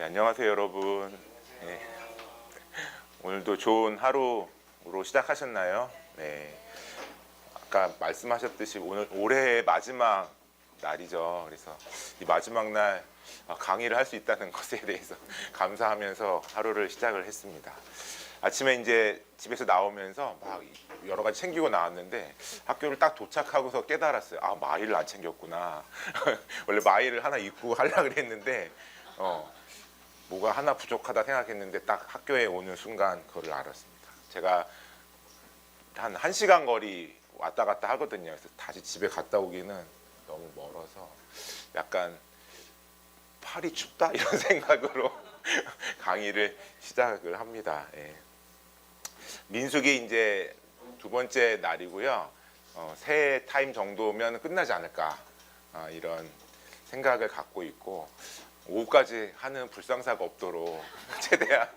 네, 안녕하세요 여러분. 네, 오늘도 좋은 하루로 시작하셨나요? 네, 아까 말씀하셨듯이 오늘 올해의 마지막 날이죠. 그래서 이 마지막 날 강의를 할 수 있다는 것에 대해서 감사하면서 하루를 시작을 했습니다. 아침에 이제 집에서 나오면서 막 여러 가지 챙기고 나왔는데 학교를 딱 도착하고서 깨달았어요. 아, 마일을 안 챙겼구나. 원래 마일을 하나 입고 하려고 했는데 뭐가 하나 부족하다 생각했는데 딱 학교에 오는 순간 그거를 알았습니다. 제가 한 1시간 거리 왔다 갔다 하거든요. 그래서 다시 집에 갔다 오기는 너무 멀어서 약간 팔이 춥다 이런 생각으로 강의를 시작을 합니다. 예. 민숙이 이제 두 번째 날이고요. 새해 타임 정도면 끝나지 않을까 이런 생각을 갖고 있고 오후까지 하는 불상사가 없도록 최대한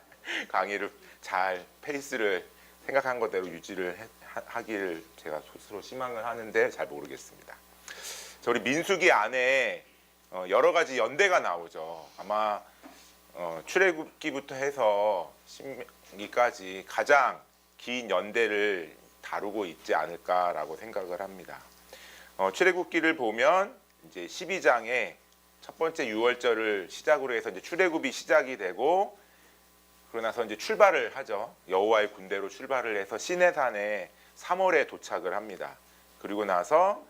강의를 잘 페이스를 생각한 것대로 유지를 하기를 제가 스스로 희망을 하는데 잘 모르겠습니다. 우리 민숙이 안에 여러 가지 연대가 나오죠. 아마 출애굽기부터 해서 신명기까지 가장 긴 연대를 다루고 있지 않을까라고 생각을 합니다. 출애굽기를 보면 이제 12장에 첫 번째 유월절을 시작으로 해서 이제 출애굽이 시작이 되고 그러고 나서 이제 출발을 하죠. 여호와의 군대로 출발을 해서 시내산에 3월에 도착을 합니다. 그리고 나서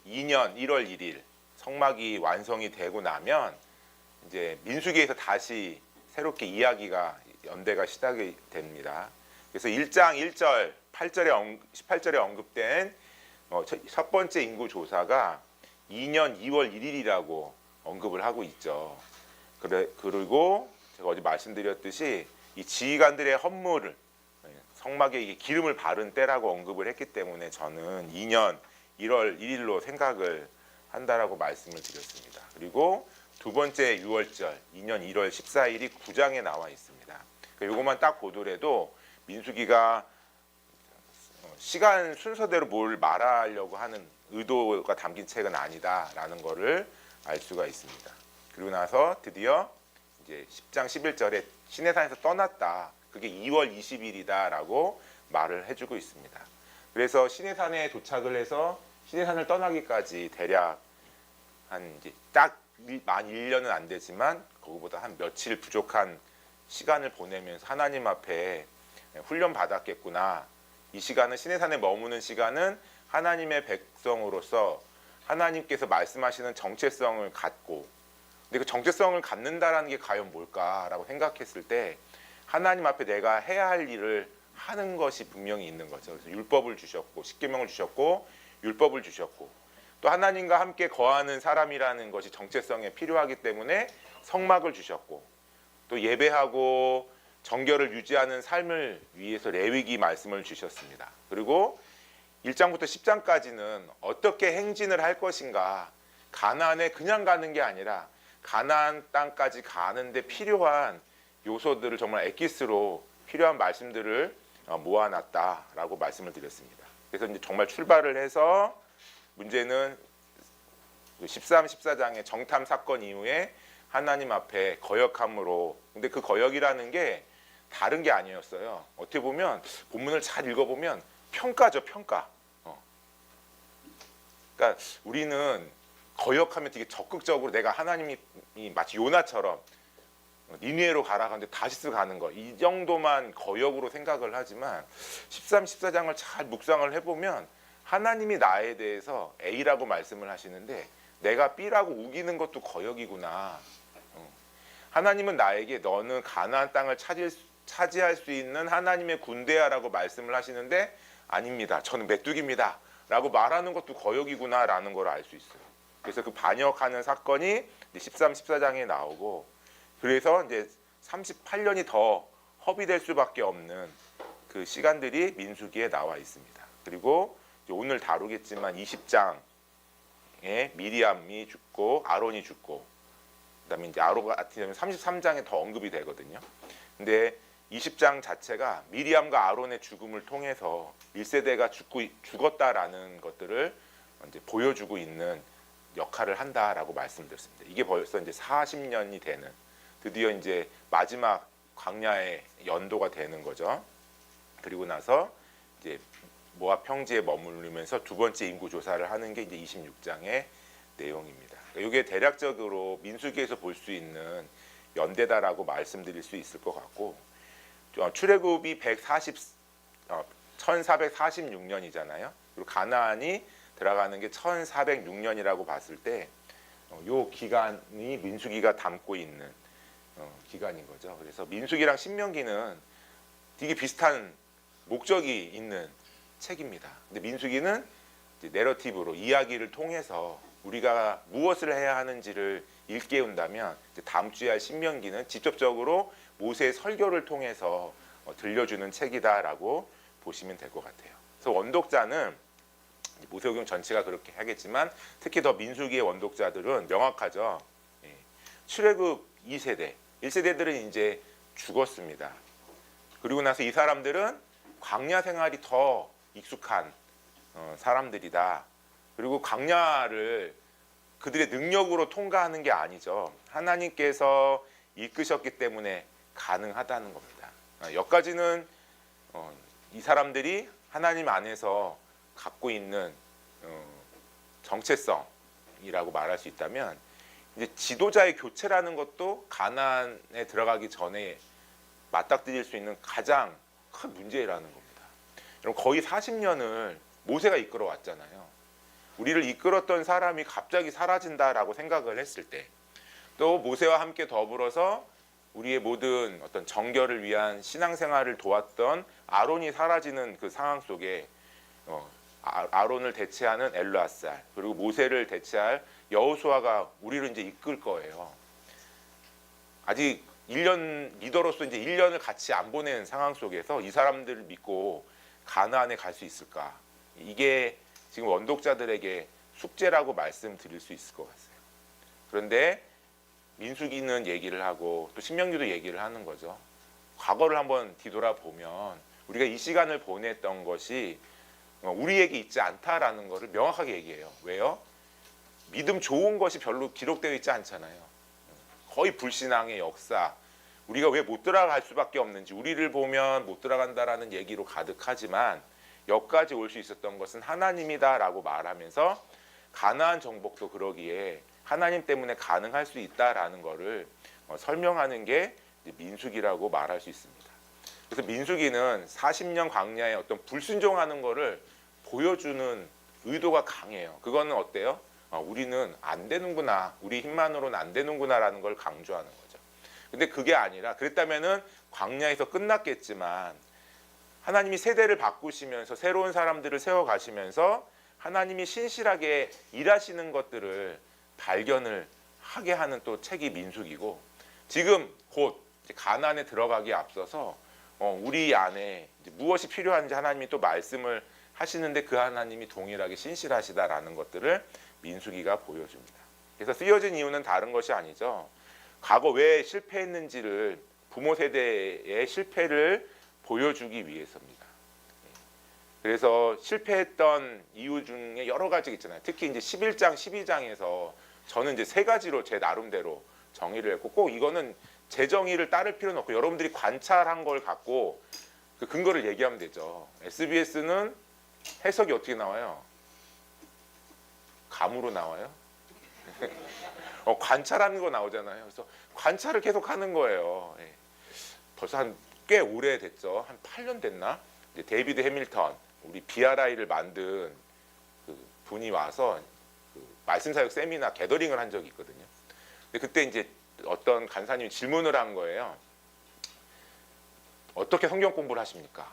2년 1월 1일 성막이 완성이 되고 나면 이제 민수기에서 다시 새롭게 이야기가 연대가 시작이 됩니다. 그래서 1장 1절 18절에 언급된 첫 번째 인구 조사가 2년 2월 1일이라고 언급을 하고 있죠. 그리고 제가 어제 말씀드렸듯이 이 지휘관들의 헌물을 성막에 이게 기름을 바른 때라고 언급을 했기 때문에 저는 2년 1월 1일로 생각을 한다라고 말씀을 드렸습니다. 그리고 두 번째 유월절 2년 1월 14일이 9장에 나와 있습니다. 이것만 딱 보더라도 민수기가 시간 순서대로 뭘 말하려고 하는 의도가 담긴 책은 아니다라는 것을 알 수가 있습니다. 그리고 나서 드디어 이제 10장 11절에 시내산에서 떠났다. 그게 2월 20일이다라고 말을 해주고 있습니다. 그래서 시내산에 도착을 해서 시내산을 떠나기까지 대략 한 이제 딱 만 1년은 안 되지만 그거보다 한 며칠 부족한 시간을 보내면서 하나님 앞에 훈련 받았겠구나. 이 시간은 시내산에 머무는 시간은 하나님의 백성으로서 하나님께서 말씀하시는 정체성을 갖고 근데 그 정체성을 갖는다라는 게 과연 뭘까라고 생각했을 때 하나님 앞에 내가 해야 할 일을 하는 것이 분명히 있는 거죠. 그래서 율법을 주셨고 십계명을 주셨고 율법을 주셨고 또 하나님과 함께 거하는 사람이라는 것이 정체성에 필요하기 때문에 성막을 주셨고 또 예배하고 정결을 유지하는 삶을 위해서 레위기 말씀을 주셨습니다. 그리고 1장부터 10장까지는 어떻게 행진을 할 것인가 가나안에 그냥 가는 게 아니라 가나안 땅까지 가는데 필요한 요소들을 정말 엑기스로 필요한 말씀들을 모아놨다라고 말씀을 드렸습니다. 그래서 이제 정말 출발을 해서 문제는 13, 14장의 정탐 사건 이후에 하나님 앞에 거역함으로 근데 그 거역이라는 게 다른 게 아니었어요. 어떻게 보면 본문을 잘 읽어보면 평가죠, 평가. 그러니까 우리는 거역하면 되게 적극적으로 내가 하나님이 마치 요나처럼 니느웨로 가라 하는데 다시스 가는 거 이 정도만 거역으로 생각을 하지만 13, 14장을 잘 묵상을 해보면 하나님이 나에 대해서 A라고 말씀을 하시는데 내가 B라고 우기는 것도 거역이구나. 하나님은 나에게 너는 가나안 땅을 차지할 수 있는 하나님의 군대야라고 말씀을 하시는데 아닙니다. 저는 메뚜기입니다. 라고 말하는 것도 거역이구나 라는 걸 알 수 있어요. 그래서 그 반역하는 사건이 13, 14장에 나오고 그래서 이제 38년이 더 허비될 수밖에 없는 그 시간들이 민수기에 나와 있습니다. 그리고 오늘 다루겠지만 20장에 미리암이 죽고 아론이 죽고 그다음에 이제 아론 같은 경우는 33장에 더 언급이 되거든요. 근데 20장 자체가 미리암과 아론의 죽음을 통해서 1세대가 죽었다라는 것들을 이제 보여주고 있는 역할을 한다라고 말씀드렸습니다. 이게 벌써 이제 40년이 되는 드디어 이제 마지막 광야의 연도가 되는 거죠. 그리고 나서 이제 모압 평지에 머무르면서 두 번째 인구 조사를 하는 게 이제 26장의 내용입니다. 이게 대략적으로 민수기에서 볼 수 있는 연대다라고 말씀드릴 수 있을 것 같고, 출애굽이 1446년이잖아요. 그리고 가나안이 들어가는 게 1406년이라고 봤을 때, 요 기간이 민수기가 담고 있는 기간인 거죠. 그래서 민수기랑 신명기는 되게 비슷한 목적이 있는 책입니다. 근데 민수기는 이제 내러티브로 이야기를 통해서 우리가 무엇을 해야 하는지를 일깨운다면, 이제 다음 주에 할 신명기는 직접적으로 모세의 설교를 통해서 들려주는 책이다라고 보시면 될 것 같아요. 그래서 원독자는 모세오경 전체가 그렇게 하겠지만 특히 더 민수기의 원독자들은 명확하죠. 출애굽 2세대, 1세대들은 이제 죽었습니다. 그리고 나서 이 사람들은 광야 생활이 더 익숙한 사람들이다. 그리고 광야를 그들의 능력으로 통과하는 게 아니죠. 하나님께서 이끄셨기 때문에 가능하다는 겁니다. 여기까지는 이 사람들이 하나님 안에서 갖고 있는 정체성이라고 말할 수 있다면, 이제 지도자의 교체라는 것도 가나안에 들어가기 전에 맞닥뜨릴 수 있는 가장 큰 문제라는 겁니다. 여러분, 거의 40년을 모세가 이끌어 왔잖아요. 우리를 이끌었던 사람이 갑자기 사라진다라고 생각을 했을 때, 또 모세와 함께 더불어서 우리의 모든 어떤 정결을 위한 신앙생활을 도왔던 아론이 사라지는 그 상황 속에 아론을 대체하는 엘르앗살, 그리고 모세를 대체할 여호수아가 우리를 이제 이끌 거예요. 아직 1년 리더로서 이제 1년을 같이 안 보낸 상황 속에서 이 사람들을 믿고 가나안에 갈 수 있을까? 이게 지금 원독자들에게 숙제라고 말씀드릴 수 있을 것 같아요. 그런데 민수기는 얘기를 하고 또 신명기도 얘기를 하는 거죠. 과거를 한번 뒤돌아보면 우리가 이 시간을 보냈던 것이 우리에게 있지 않다라는 것을 명확하게 얘기해요. 왜요? 믿음 좋은 것이 별로 기록되어 있지 않잖아요. 거의 불신앙의 역사, 우리가 왜 못 들어갈 수밖에 없는지, 우리를 보면 못 들어간다라는 얘기로 가득하지만 여기까지 올 수 있었던 것은 하나님이다라고 말하면서 가나안 정복도 그러기에 하나님 때문에 가능할 수 있다라는 것을 설명하는 게 민수기라고 말할 수 있습니다. 그래서 민수기는 40년 광야의 어떤 불순종하는 것을 보여주는 의도가 강해요. 그거는 어때요? 우리는 안 되는구나, 우리 힘만으로는 안 되는구나라는 걸 강조하는 거죠. 근데 그게 아니라, 그랬다면은 광야에서 끝났겠지만 하나님이 세대를 바꾸시면서 새로운 사람들을 세워가시면서 하나님이 신실하게 일하시는 것들을 발견을 하게 하는 또 책이 민수기고, 지금 곧 가나안에 들어가기에 앞서서 우리 안에 무엇이 필요한지 하나님이 또 말씀을 하시는데 그 하나님이 동일하게 신실하시다라는 것들을 민수기가 보여줍니다. 그래서 쓰여진 이유는 다른 것이 아니죠. 과거 왜 실패했는지를, 부모 세대의 실패를 보여주기 위해서입니다. 그래서 실패했던 이유 중에 여러 가지 있잖아요. 특히 이제 11장, 12장에서 저는 이제 세 가지로 제 나름대로 정의를 했고, 꼭 이거는 제 정의를 따를 필요는 없고 여러분들이 관찰한 걸 갖고 그 근거를 얘기하면 되죠. SBS는 해석이 어떻게 나와요? 감으로 나와요? 관찰하는 거 나오잖아요. 그래서 관찰을 계속 하는 거예요. 벌써 꽤 오래됐죠. 한 8년 됐나? 이제 데이비드 해밀턴, 우리 BRI를 만든 그 분이 와서 그 말씀사역 세미나 게더링을 한 적이 있거든요. 근데 그때 이제 어떤 간사님이 질문을 한 거예요. 어떻게 성경 공부를 하십니까?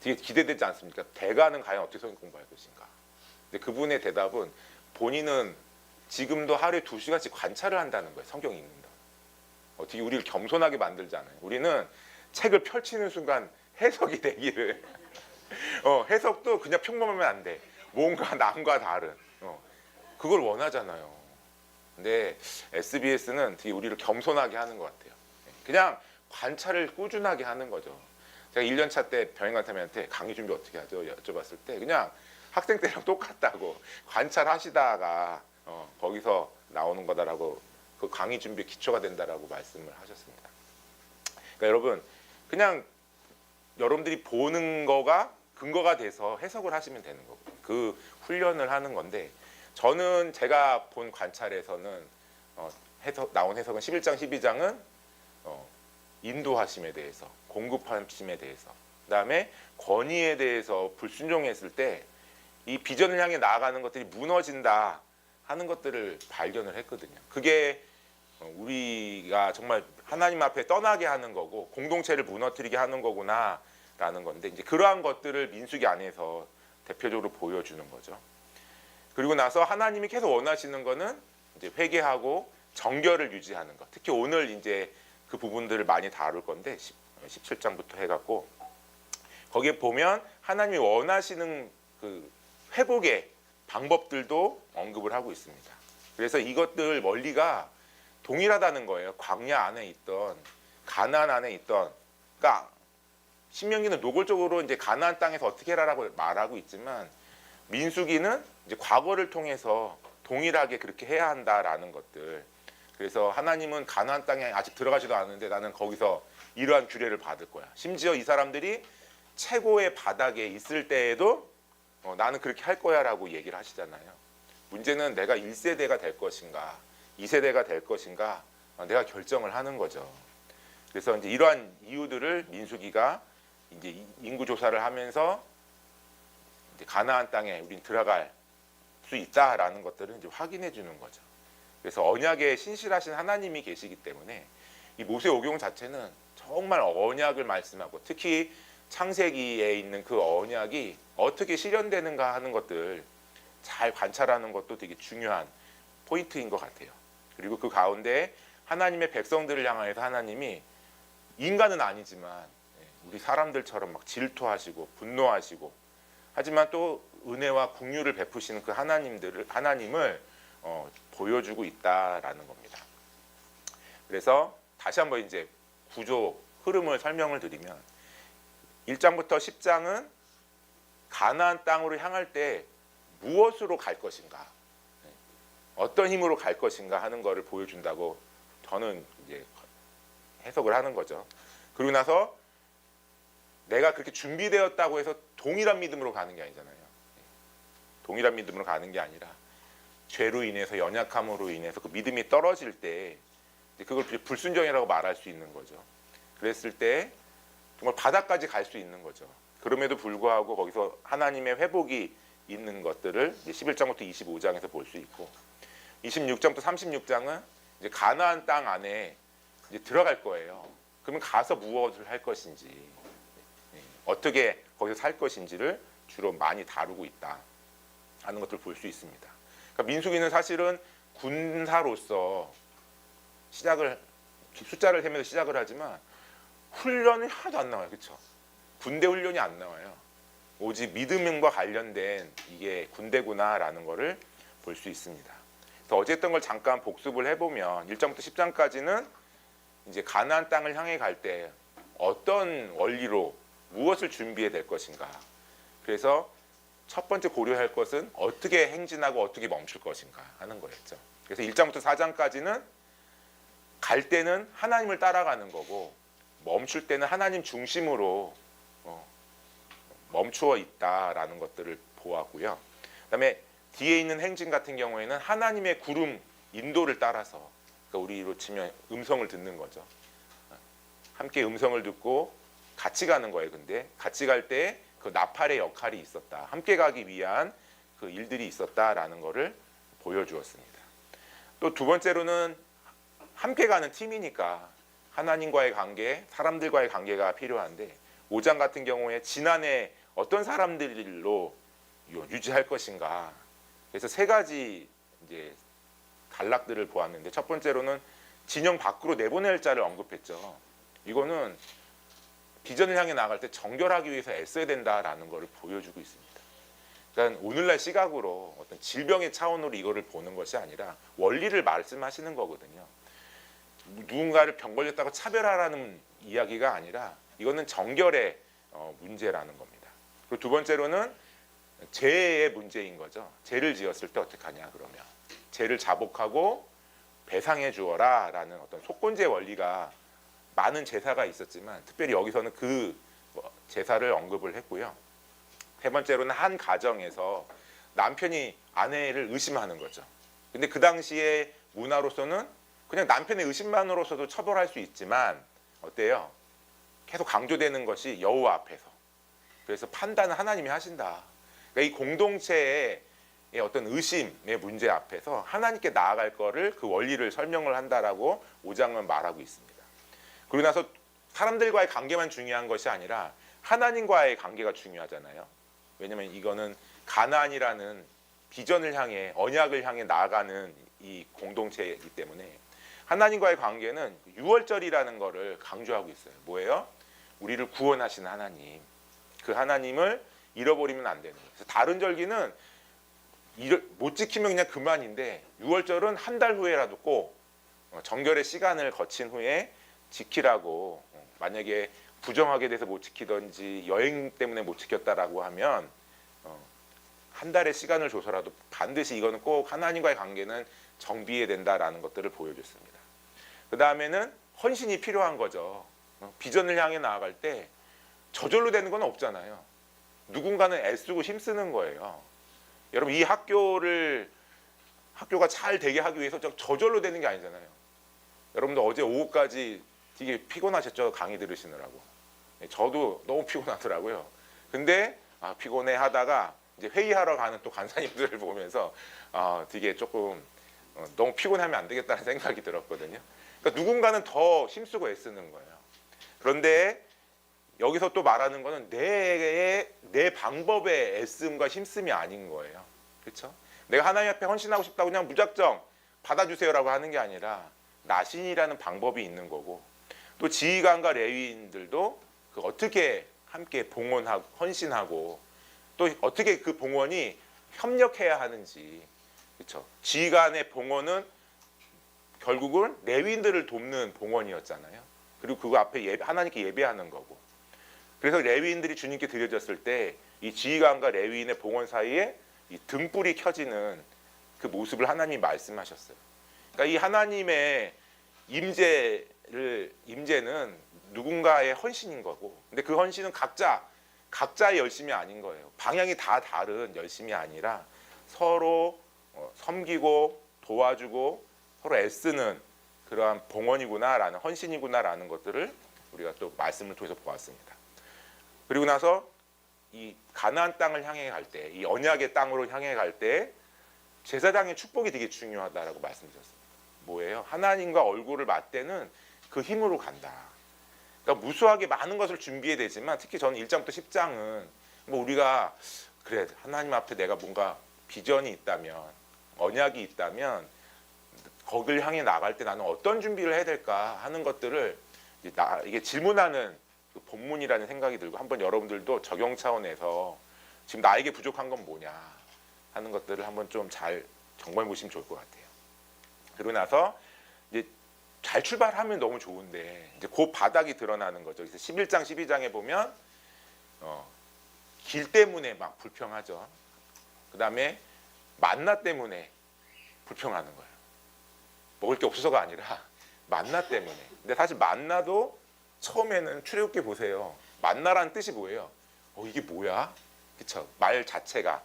되게 기대되지 않습니까? 대가는 과연 어떻게 성경 공부할 것인가? 근데 그분의 대답은 본인은 지금도 하루에 2시간씩 관찰을 한다는 거예요. 성경 읽는다. 어떻게 우리를 겸손하게 만들잖아요. 우리는 책을 펼치는 순간 해석이 되기를 해석도 그냥 평범하면 안 돼. 뭔가 남과 다른 그걸 원하잖아요. 근데 SBS는 되게 우리를 겸손하게 하는 것 같아요. 그냥 관찰을 꾸준하게 하는 거죠. 제가 1년차 때 병행관탐한테 강의 준비 어떻게 하죠? 여쭤봤을 때 그냥 학생 때랑 똑같다고 관찰하시다가 거기서 나오는 거다라고 그 강의 준비의 기초가 된다라고 말씀을 하셨습니다. 그러니까 여러분 그냥 여러분들이 보는 거가 근거가 돼서 해석을 하시면 되는 거고 그 훈련을 하는 건데 저는 제가 본 관찰에서는 나온 해석은 11장 12장은 인도하심에 대해서 공급하심에 대해서 그다음에 권위에 대해서 불순종했을 때 이 비전을 향해 나아가는 것들이 무너진다 하는 것들을 발견을 했거든요. 그게 우리가 정말 하나님 앞에 떠나게 하는 거고 공동체를 무너뜨리게 하는 거구나 라는 건데 이제 그러한 것들을 민수기 안에서 대표적으로 보여주는 거죠. 그리고 나서 하나님이 계속 원하시는 거는 이제 회개하고 정결을 유지하는 것. 특히 오늘 이제 그 부분들을 많이 다룰 건데 17장부터 해갖고 거기에 보면 하나님이 원하시는 그 회복의 방법들도 언급을 하고 있습니다. 그래서 이것들 원리가 동일하다는 거예요. 광야 안에 있던 가나안 안에 있던 그러니까 신명기는 노골적으로 이제 가나안 땅에서 어떻게 해라라고 말하고 있지만 민수기는 이제 과거를 통해서 동일하게 그렇게 해야 한다라는 것들. 그래서 하나님은 가나안 땅에 아직 들어가지도 않았는데 나는 거기서 이러한 규례를 받을 거야. 심지어 이 사람들이 최고의 바닥에 있을 때에도 나는 그렇게 할 거야라고 얘기를 하시잖아요. 문제는 내가 1세대가 될 것인가 2세대가 될 것인가 내가 결정을 하는 거죠. 그래서 이제 이러한 이유들을 민수기가 이제 인구 조사를 하면서 이제 가나안 땅에 우린 들어갈 수 있다라는 것들을 이제 확인해 주는 거죠. 그래서 언약에 신실하신 하나님이 계시기 때문에 이 모세오경 자체는 정말 언약을 말씀하고 특히 창세기에 있는 그 언약이 어떻게 실현되는가 하는 것들 잘 관찰하는 것도 되게 중요한 포인트인 것 같아요. 그리고 그 가운데 하나님의 백성들을 향하여서 하나님이 인간은 아니지만 우리 사람들처럼 막 질투하시고 분노하시고 하지만 또 은혜와 긍휼을 베푸시는 그 하나님을 보여주고 있다라는 겁니다. 그래서 다시 한번 이제 구조 흐름을 설명을 드리면 1장부터 10장은 가나안 땅으로 향할 때 무엇으로 갈 것인가, 어떤 힘으로 갈 것인가 하는 것을 보여준다고 저는 이제 해석을 하는 거죠. 그리고 나서 내가 그렇게 준비되었다고 해서 동일한 믿음으로 가는 게 아니잖아요. 동일한 믿음으로 가는 게 아니라 죄로 인해서 연약함으로 인해서 그 믿음이 떨어질 때 그걸 불순종이라고 말할 수 있는 거죠. 그랬을 때 정말 바닥까지 갈 수 있는 거죠. 그럼에도 불구하고 거기서 하나님의 회복이 있는 것들을 11장부터 25장에서 볼 수 있고 26장부터 36장은 이제 가나안 땅 안에 이제 들어갈 거예요. 그러면 가서 무엇을 할 것인지 어떻게 거기서 살 것인지를 주로 많이 다루고 있다 하는 것들을 볼 수 있습니다. 그러니까 민수기는 사실은 군사로서 숫자를 세면서 시작을 하지만 훈련이 하나도 안 나와요. 그렇죠? 군대 훈련이 안 나와요. 오직 믿음과 관련된 이게 군대구나라는 것을 볼 수 있습니다. 그래서 어제 했던 걸 잠깐 복습을 해보면 1장부터 10장까지는 이제 가나안 땅을 향해 갈 때 어떤 원리로 무엇을 준비해야 될 것인가. 그래서 첫 번째 고려할 것은 어떻게 행진하고 어떻게 멈출 것인가 하는 거였죠. 그래서 1장부터 4장까지는 갈 때는 하나님을 따라가는 거고 멈출 때는 하나님 중심으로 멈추어 있다라는 것들을 보았고요. 그다음에 뒤에 있는 행진 같은 경우에는 하나님의 구름 인도를 따라서 그러니까 우리로 치면 음성을 듣는 거죠. 함께 음성을 듣고 같이 가는 거예요. 근데 같이 갈 때 그 나팔의 역할이 있었다. 함께 가기 위한 그 일들이 있었다라는 것을 보여주었습니다. 또 두 번째로는 함께 가는 팀이니까 하나님과의 관계, 사람들과의 관계가 필요한데 5장 같은 경우에 지난해 어떤 사람들로 유지할 것인가. 그래서 세 가지 이제 단락들을 보았는데 첫 번째로는 진영 밖으로 내보낼 자를 언급했죠. 이거는 비전을 향해 나갈 때 정결하기 위해서 애써야 된다라는 것을 보여주고 있습니다. 그러니까 오늘날 시각으로 어떤 질병의 차원으로 이거를 보는 것이 아니라 원리를 말씀하시는 거거든요. 누군가를 병 걸렸다고 차별하라는 이야기가 아니라 이거는 정결의 문제라는 겁니다. 그리고 두 번째로는 죄의 문제인 거죠. 죄를 지었을 때 어떻게 하냐 그러면 죄를 자복하고 배상해 주어라라는 어떤 속건제 원리가 많은 제사가 있었지만 특별히 여기서는 그 제사를 언급을 했고요. 세 번째로는 한 가정에서 남편이 아내를 의심하는 거죠. 근데 그 당시에 문화로서는 그냥 남편의 의심만으로서도 처벌할 수 있지만 어때요? 계속 강조되는 것이 여호와 앞에서. 그래서 판단은 하나님이 하신다. 그러니까 이 공동체의 어떤 의심의 문제 앞에서 하나님께 나아갈 거를 그 원리를 설명을 한다라고 5장은 말하고 있습니다. 그러고 나서 사람들과의 관계만 중요한 것이 아니라 하나님과의 관계가 중요하잖아요. 왜냐하면 이거는 가나안이라는 비전을 향해 언약을 향해 나아가는 이 공동체이기 때문에 하나님과의 관계는 유월절이라는 거를 강조하고 있어요. 뭐예요? 우리를 구원하신 하나님. 그 하나님을 잃어버리면 안 되는 거예요. 그래서 다른 절기는 못 지키면 그냥 그만인데 유월절은 한 달 후에라도 꼭 정결의 시간을 거친 후에 지키라고. 만약에 부정하게 돼서 못 지키든지 여행 때문에 못 지켰다라고 하면 한 달의 시간을 줘서라도 반드시 이거는 꼭 하나님과의 관계는 정비해야 된다라는 것들을 보여줬습니다. 그 다음에는 헌신이 필요한 거죠. 비전을 향해 나아갈 때 저절로 되는 건 없잖아요. 누군가는 애쓰고 힘쓰는 거예요. 여러분 이 학교가 잘 되게 하기 위해서 저절로 되는 게 아니잖아요. 여러분들 어제 오후까지 되게 피곤하셨죠? 강의 들으시느라고. 저도 너무 피곤하더라고요. 근데 피곤해 하다가 이제 회의하러 가는 또 간사님들을 보면서 되게 조금 너무 피곤하면 안 되겠다는 생각이 들었거든요. 그러니까 누군가는 더 힘쓰고 애쓰는 거예요. 그런데 여기서 또 말하는 거는 내 방법의 애씀과 힘씀이 아닌 거예요. 그렇죠? 내가 하나님 앞에 헌신하고 싶다고 그냥 무작정 받아주세요라고 하는 게 아니라 나신이라는 방법이 있는 거고, 또 지휘관과 레위인들도 그 어떻게 함께 봉헌하고 헌신하고 또 어떻게 그 봉헌이 협력해야 하는지. 그렇죠? 지휘관의 봉헌은 결국은 레위인들을 돕는 봉헌이었잖아요. 그리고 그거 앞에 하나님께 예배하는 거고. 그래서 레위인들이 주님께 드려졌을 때 이 지휘관과 레위인의 봉헌 사이에 이 등불이 켜지는 그 모습을 하나님이 말씀하셨어요. 그러니까 이 하나님의 임재는 누군가의 헌신인 거고, 근데 그 헌신은 각자의 열심이 아닌 거예요. 방향이 다 다른 열심이 아니라 서로 섬기고 도와주고 서로 애쓰는 그러한 봉헌이구나라는, 헌신이구나라는 것들을 우리가 또 말씀을 통해서 보았습니다. 그리고 나서 이 가나안 땅을 향해 갈 때, 이 언약의 땅으로 향해 갈 때 제사장의 축복이 되게 중요하다라고 말씀드렸습니다. 뭐예요? 하나님과 얼굴을 맞대는 그 힘으로 간다. 그러니까 무수하게 많은 것을 준비해야 되지만, 특히 저는 1장부터 10장은 뭐 우리가 그래 하나님 앞에 내가 뭔가 비전이 있다면, 언약이 있다면 거기를 향해 나갈 때 나는 어떤 준비를 해야 될까 하는 것들을 이게 질문하는 그 본문이라는 생각이 들고, 한번 여러분들도 적용 차원에서 지금 나에게 부족한 건 뭐냐 하는 것들을 한번 좀 잘 점검해 보시면 좋을 것 같아요. 그리고 나서 이제 잘 출발하면 너무 좋은데 이제 그 바닥이 드러나는 거죠. 그래서 11장 12장에 보면 길 때문에 막 불평하죠. 그 다음에 만나 때문에 불평하는 거예요. 먹을 게 없어서가 아니라 만나 때문에. 근데 사실 만나도 처음에는 출애굽기 보세요. 만나라는 뜻이 뭐예요? 이게 뭐야? 그쵸? 말 자체가.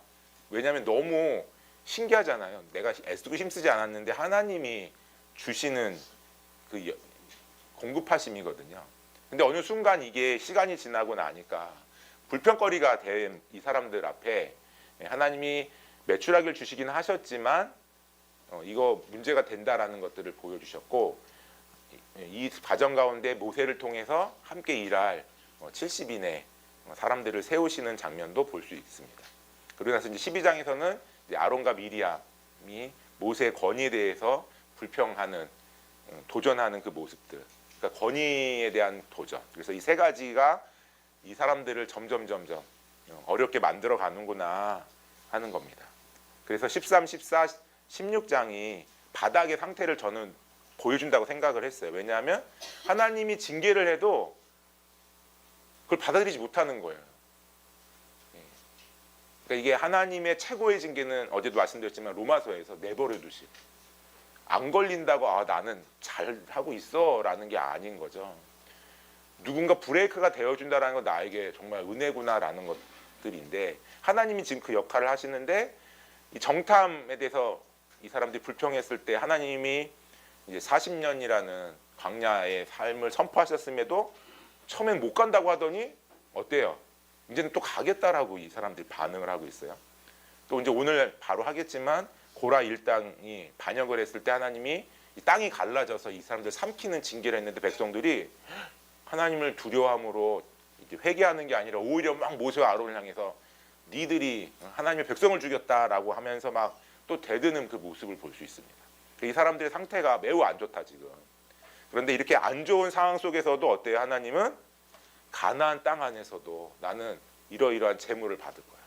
왜냐하면 너무 신기하잖아요. 내가 애쓰고 힘쓰지 않았는데 하나님이 주시는 그 공급하심이거든요. 근데 어느 순간 이게 시간이 지나고 나니까 불평거리가 된 이 사람들 앞에 하나님이 메추라기를 주시긴 하셨지만 이거 문제가 된다라는 것들을 보여주셨고, 이 과정 가운데 모세를 통해서 함께 일할 70인의 사람들을 세우시는 장면도 볼 수 있습니다. 그러고 나서 이제 12장에서는 이제 아론과 미리암이 모세의 권위에 대해서 불평하는, 도전하는 그 모습들. 그러니까 권위에 대한 도전. 그래서 이 세 가지가 이 사람들을 점점 어렵게 만들어 가는구나 하는 겁니다. 그래서 13, 14, 16장이 바닥의 상태를 저는 보여준다고 생각을 했어요. 왜냐하면 하나님이 징계를 해도 그걸 받아들이지 못하는 거예요. 그러니까 이게 하나님의 최고의 징계는 어제도 말씀드렸지만 로마서에서 내버려 두심. 안 걸린다고 나는 잘 하고 있어라는 게 아닌 거죠. 누군가 브레이크가 되어준다라는 건 나에게 정말 은혜구나라는 것들인데 하나님이 지금 그 역할을 하시는데 이 정탐에 대해서 이 사람들이 불평했을 때 하나님이 이제 40년이라는 광야의 삶을 선포하셨음에도 처음엔 못 간다고 하더니 어때요? 이제는 또 가겠다라고 이 사람들이 반응을 하고 있어요. 또 이제 오늘 바로 하겠지만 고라 일당이 반역을 했을 때 하나님이 이 땅이 갈라져서 이 사람들 삼키는 징계를 했는데 백성들이 하나님을 두려워함으로 이제 회개하는 게 아니라 오히려 막 모세와 아론을 향해서 니들이 하나님의 백성을 죽였다라고 하면서 막 또 대드는 그 모습을 볼 수 있습니다. 이 사람들의 상태가 매우 안 좋다 지금. 그런데 이렇게 안 좋은 상황 속에서도 어때요? 하나님은 가나안 땅 안에서도 나는 이러이러한 재물을 받을 거야.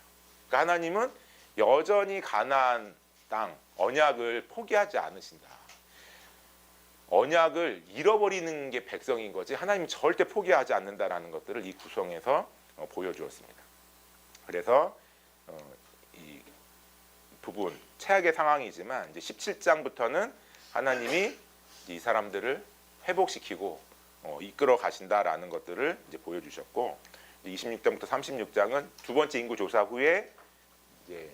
그러니까 하나님은 여전히 가나안 땅 언약을 포기하지 않으신다. 언약을 잃어버리는 게 백성인 거지 하나님은 절대 포기하지 않는다라는 것들을 이 구성에서 보여주었습니다. 그래서 이 부분 최악의 상황이지만 이제 17장부터는 하나님이 이 사람들을 회복시키고 이끌어 가신다라는 것들을 이제 보여주셨고 26장부터 36장은 두 번째 인구 조사 후에 이제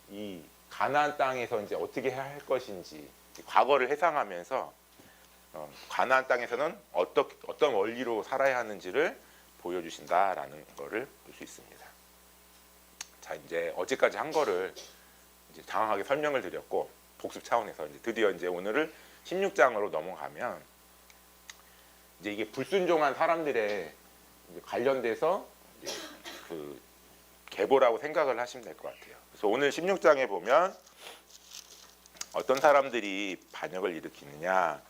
이 가나안 땅에서 이제 어떻게 해야 할 것인지 과거를 회상하면서 가나안 땅에서는 어떤 원리로 살아야 하는지를 보여주신다라는 것을 볼 수 있습니다. 자 이제 어제까지 한 거를 이제 장황하게 설명을 드렸고 복습 차원에서 이제 드디어 이제 오늘을 16장으로 넘어가면 이제 이게 불순종한 사람들의 관련돼서 이제 그 계보라고 생각을 하시면 될 것 같아요. 그래서 오늘 16장에 보면 어떤 사람들이 반역을 일으키느냐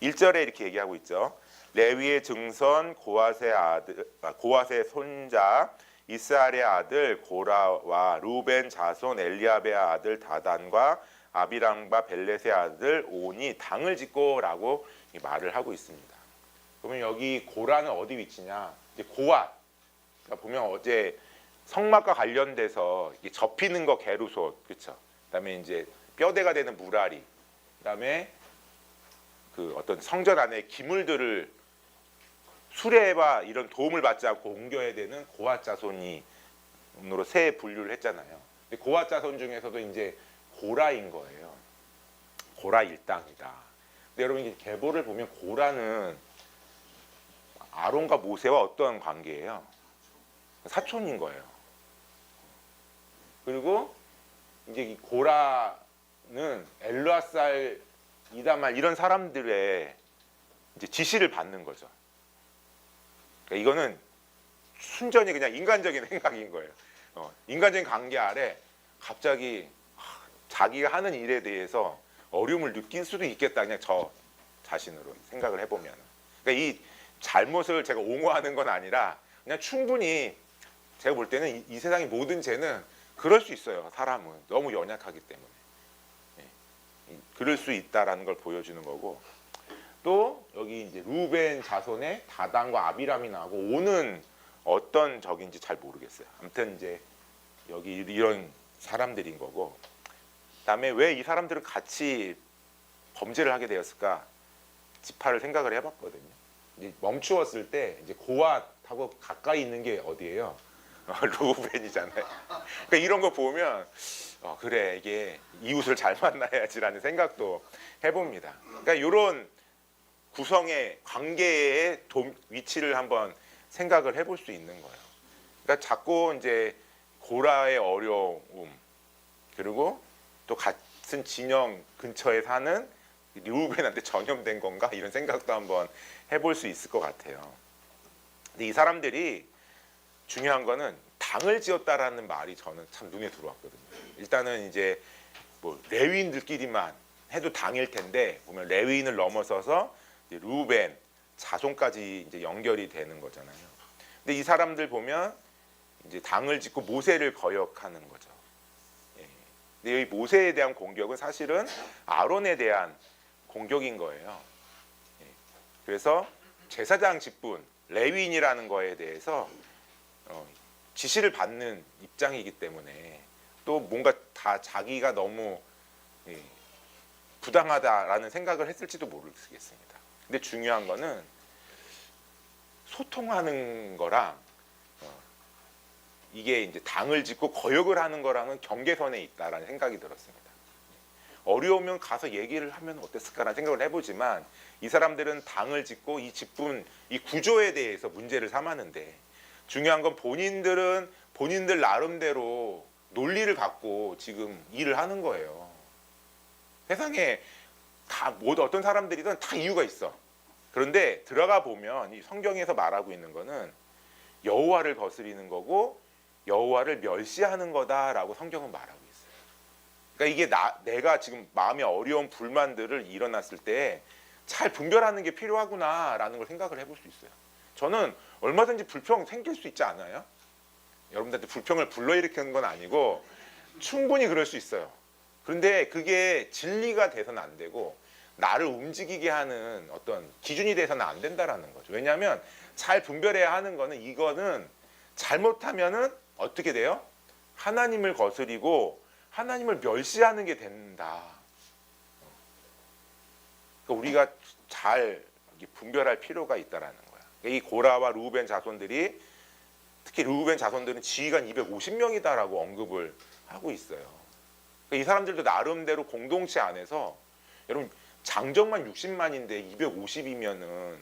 1절에 이렇게 얘기하고 있죠. 레위의 증손 고앗의 손자 이스라엘의 아들 고라와 루벤 자손 엘리압의 아들 다단과 아비람과 벨렛의 아들 온이 당을 짓고라고 말을 하고 있습니다. 그러면 여기 고라는 어디 위치냐? 이제 고앗. 그러니까 보면 어제 성막과 관련돼서 접히는 거 게루솥, 그렇죠? 그다음에 이제 뼈대가 되는 무라리, 그다음에 그 어떤 성전 안에 기물들을 수레와 이런 도움을 받지 않고 옮겨야 되는 고앗 자손이 으로 세 분류를 했잖아요. 근데 고앗 자손 중에서도 이제 고라인 거예요. 고라 일당이다. 근데 여러분 이게 계보를 보면 고라는 아론과 모세와 어떤 관계예요? 사촌인 거예요. 그리고 이제 이 고라는 엘르아살, 이다말 이런 사람들의 이제 지시를 받는 거죠. 그러니까 이거는 순전히 그냥 인간적인 생각인 거예요. 인간적인 관계 아래 갑자기 자기가 하는 일에 대해서 어려움을 느낄 수도 있겠다. 그냥 저 자신으로 생각을 해보면. 그러니까 이 잘못을 제가 옹호하는 건 아니라 그냥 충분히 제가 볼 때는 이 세상의 모든 죄는 그럴 수 있어요. 사람은 너무 연약하기 때문에. 그럴 수 있다라는 걸 보여주는 거고 또 여기 이제 루벤 자손의 다단과 아비람이 나오고 오는 어떤 적인지 잘 모르겠어요. 아무튼 이제 여기 이런 사람들인 거고 그다음에 왜 이 사람들은 같이 범죄를 하게 되었을까 지파를 생각을 해봤거든요. 이제 멈추었을 때 이제 고앗하고 가까이 있는 게 어디예요? 루벤이잖아요. 그러니까 이런 거 보면 그래 이게 이웃을 잘 만나야지라는 생각도 해봅니다. 그러니까 이런 구성의 관계의 위치를 한번 생각을 해볼 수 있는 거예요. 그러니까 자꾸 이제 고라의 어려움 그리고 또 같은 진영 근처에 사는 르우벤한테 전염된 건가 이런 생각도 한번 해볼 수 있을 것 같아요. 근데 이 사람들이 중요한 거는 당을 지었다라는 말이 저는 참 눈에 들어왔거든요. 일단은 이제 뭐 레위인들끼리만 해도 당일 텐데 보면 레위인을 넘어서서 이제 루벤 자손까지 이제 연결이 되는 거잖아요. 근데 이 사람들 보면 이제 당을 짓고 모세를 거역하는 거죠. 예. 근데 이 모세에 대한 공격은 사실은 아론에 대한 공격인 거예요. 예. 그래서 제사장 직분 레위인이라는 거에 대해서 지시를 받는 입장이기 때문에 또 뭔가 다 자기가 너무 부당하다라는 생각을 했을지도 모르겠습니다. 근데 중요한 거는 소통하는 거랑 이게 이제 당을 짓고 거역을 하는 거랑은 경계선에 있다라는 생각이 들었습니다. 어려우면 가서 얘기를 하면 어땠을까라는 생각을 해보지만 이 사람들은 당을 짓고 이 직분, 이 구조에 대해서 문제를 삼았는데 중요한 건 본인들은 본인들 나름대로 논리를 갖고 지금 일을 하는 거예요. 세상에 다 어떤 사람들이든 다 이유가 있어. 그런데 들어가 보면 이 성경에서 말하고 있는 거는 여호와를 거스리는 거고 여호와를 멸시하는 거다라고 성경은 말하고 있어요. 그러니까 이게 내가 지금 마음에 어려운 불만들을 일어났을 때 잘 분별하는 게 필요하구나라는 걸 생각을 해볼 수 있어요. 저는 얼마든지 불평 생길 수 있지 않아요? 여러분들한테 불평을 불러일으키는 건 아니고 충분히 그럴 수 있어요. 그런데 그게 진리가 돼서는 안 되고 나를 움직이게 하는 어떤 기준이 돼서는 안 된다라는 거죠. 왜냐하면 잘 분별해야 하는 거는 이거는 잘못하면은 어떻게 돼요? 하나님을 거스리고 하나님을 멸시하는 게 된다. 그러니까 우리가 잘 분별할 필요가 있다라는 거야. 이 고라와 르우벤 자손들이 특히 르우벤 자손들은 지휘관 250명이다라고 언급을 하고 있어요. 그러니까 이 사람들도 나름대로 공동체 안에서 여러분 장정만 60만인데 250이면은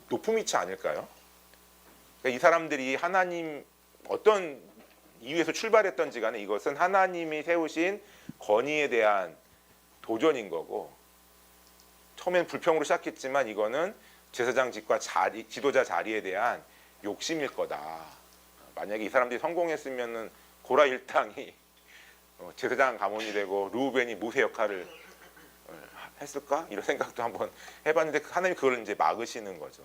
높음 있지 않을까요? 그러니까 이 사람들이 하나님 어떤 이유에서 출발했던지 간에 이것은 하나님이 세우신 권위에 대한 도전인 거고 처음엔 불평으로 시작했지만 이거는 제사장직과 지도자 자리에 대한 욕심일 거다. 만약에 이 사람들이 성공했으면은 고라 일당이 제사장 가문이 되고 르우벤이 모세 역할을 했을까? 이런 생각도 한번 해봤는데 하나님이 그걸 이제 막으시는 거죠.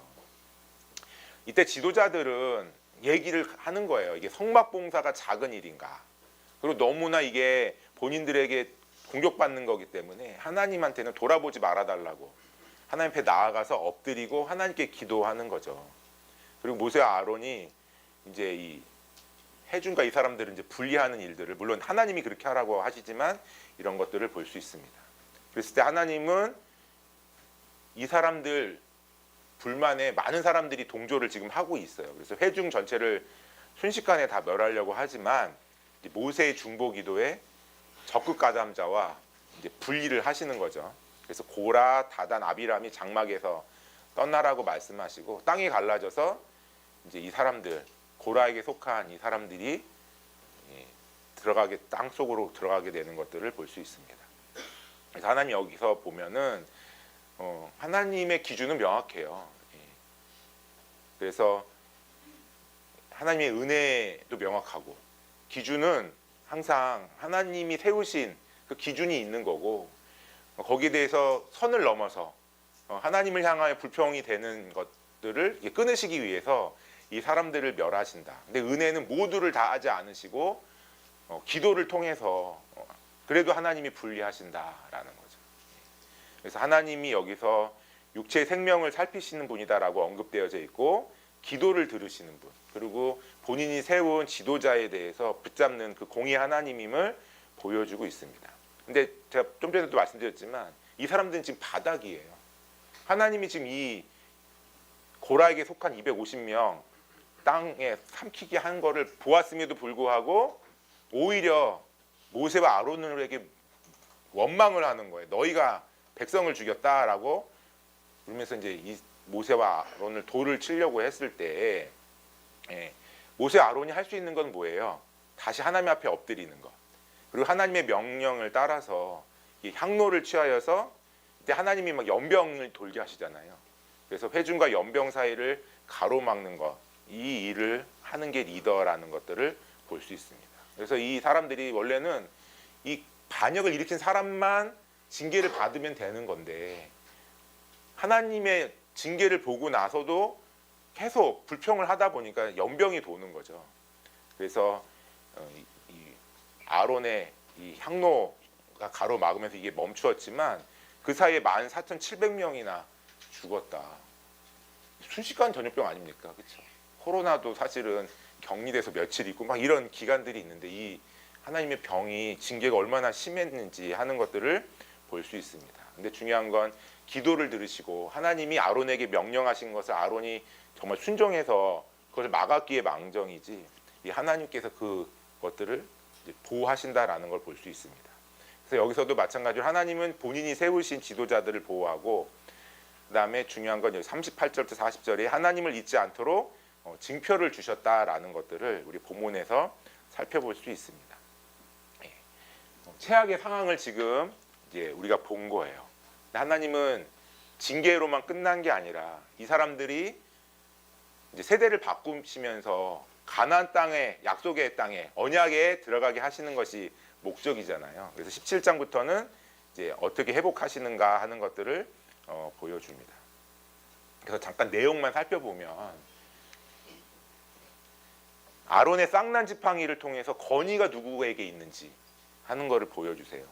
이때 지도자들은 얘기를 하는 거예요. 이게 성막봉사가 작은 일인가? 그리고 너무나 이게 본인들에게 공격받는 거기 때문에 하나님한테는 돌아보지 말아달라고 하나님 앞에 나아가서 엎드리고 하나님께 기도하는 거죠. 그리고 모세와 아론이 이제 이 해준과 이 사람들은 이제 분리하는 일들을 물론 하나님이 그렇게 하라고 하시지만 이런 것들을 볼 수 있습니다. 그랬을 때 하나님은 이 사람들 불만에 많은 사람들이 동조를 지금 하고 있어요. 그래서 회중 전체를 순식간에 다 멸하려고 하지만 모세의 중보기도에 적극 가담자와 이제 분리를 하시는 거죠. 그래서 고라, 다단, 아비람이 장막에서 떠나라고 말씀하시고 땅이 갈라져서 이제 이 사람들 고라에게 속한 이 사람들이 땅 속으로 들어가게 되는 것들을 볼 수 있습니다. 그래서 하나님 여기서 보면은 하나님의 기준은 명확해요. 그래서 하나님의 은혜도 명확하고 기준은 항상 하나님이 세우신 그 기준이 있는 거고 거기에 대해서 선을 넘어서 하나님을 향하여 불평이 되는 것들을 끊으시기 위해서 이 사람들을 멸하신다. 근데 은혜는 모두를 다 하지 않으시고 기도를 통해서 그래도 하나님이 분리하신다라는 거죠. 그래서 하나님이 여기서 육체의 생명을 살피시는 분이다라고 언급되어져 있고 기도를 들으시는 분 그리고 본인이 세운 지도자에 대해서 붙잡는 그 공의 하나님임을 보여주고 있습니다. 근데 제가 좀 전에도 말씀드렸지만 이 사람들은 지금 바닥이에요. 하나님이 지금 이 고라에게 속한 250명 땅에 삼키게 한 거를 보았음에도 불구하고 오히려 모세와 아론에게 원망을 하는 거예요. 너희가 백성을 죽였다라고 그러면서 이제 이 모세와 아론을 돌을 치려고 했을 때 모세와 아론이 할 수 있는 건 뭐예요? 다시 하나님 앞에 엎드리는 것. 그리고 하나님의 명령을 따라서 이 향로를 취하여서 이때 하나님이 막 연병을 돌게 하시잖아요. 그래서 회중과 연병 사이를 가로막는 것. 이 일을 하는 게 리더라는 것들을 볼 수 있습니다. 그래서 이 사람들이 원래는 이 반역을 일으킨 사람만 징계를 받으면 되는 건데 하나님의 징계를 보고 나서도 계속 불평을 하다 보니까 연병이 도는 거죠. 그래서 이 아론의 이 향로가 가로막으면서 이게 멈추었지만 그 사이에 14,700명이나 죽었다. 순식간 전염병 아닙니까? 그렇죠? 코로나도 사실은 격리돼서 며칠 있고 막 이런 기간들이 있는데 이 하나님의 병이 징계가 얼마나 심했는지 하는 것들을 볼 수 있습니다. 근데 중요한 건 기도를 들으시고 하나님이 아론에게 명령하신 것을 아론이 정말 순종해서 그것을 막았기에 망정이지, 이 하나님께서 그것들을 보호하신다라는 걸 볼 수 있습니다. 그래서 여기서도 마찬가지로 하나님은 본인이 세우신 지도자들을 보호하고, 그 다음에 중요한 건 38절부터 40절에 하나님을 잊지 않도록 징표를 주셨다라는 것들을 우리 본문에서 살펴볼 수 있습니다. 최악의 상황을 지금 이제 우리가 본 거예요. 하나님은 징계로만 끝난 게 아니라 이 사람들이 이제 세대를 바꾸시면서 가나안 땅에, 약속의 땅에, 언약에 들어가게 하시는 것이 목적이잖아요. 그래서 17장부터는 이제 어떻게 회복하시는가 하는 것들을 보여줍니다. 그래서 잠깐 내용만 살펴보면 아론의 쌍난 지팡이를 통해서 건의가 누구에게 있는지 하는 것을 보여주세요.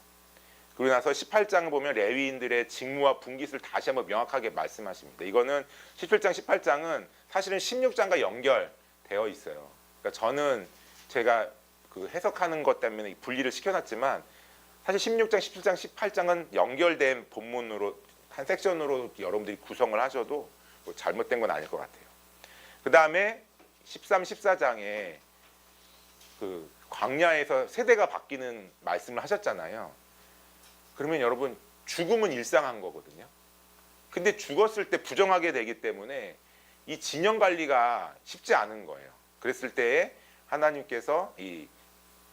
그리고 나서 18장을 보면 레위인들의 직무와 분깃을 다시 한번 명확하게 말씀하십니다. 이거는 17장, 18장은 사실은 16장과 연결되어 있어요. 그러니까 저는 제가 그 해석하는 것 때문에 분리를 시켜놨지만 사실 16장, 17장, 18장은 연결된 본문으로 한 섹션으로 여러분들이 구성을 하셔도 뭐 잘못된 건 아닐 것 같아요. 그 다음에 13, 14장에 그 광야에서 세대가 바뀌는 말씀을 하셨잖아요. 그러면 여러분 죽음은 일상한 거거든요. 근데 죽었을 때 부정하게 되기 때문에 이 진영 관리가 쉽지 않은 거예요. 그랬을 때에 하나님께서 이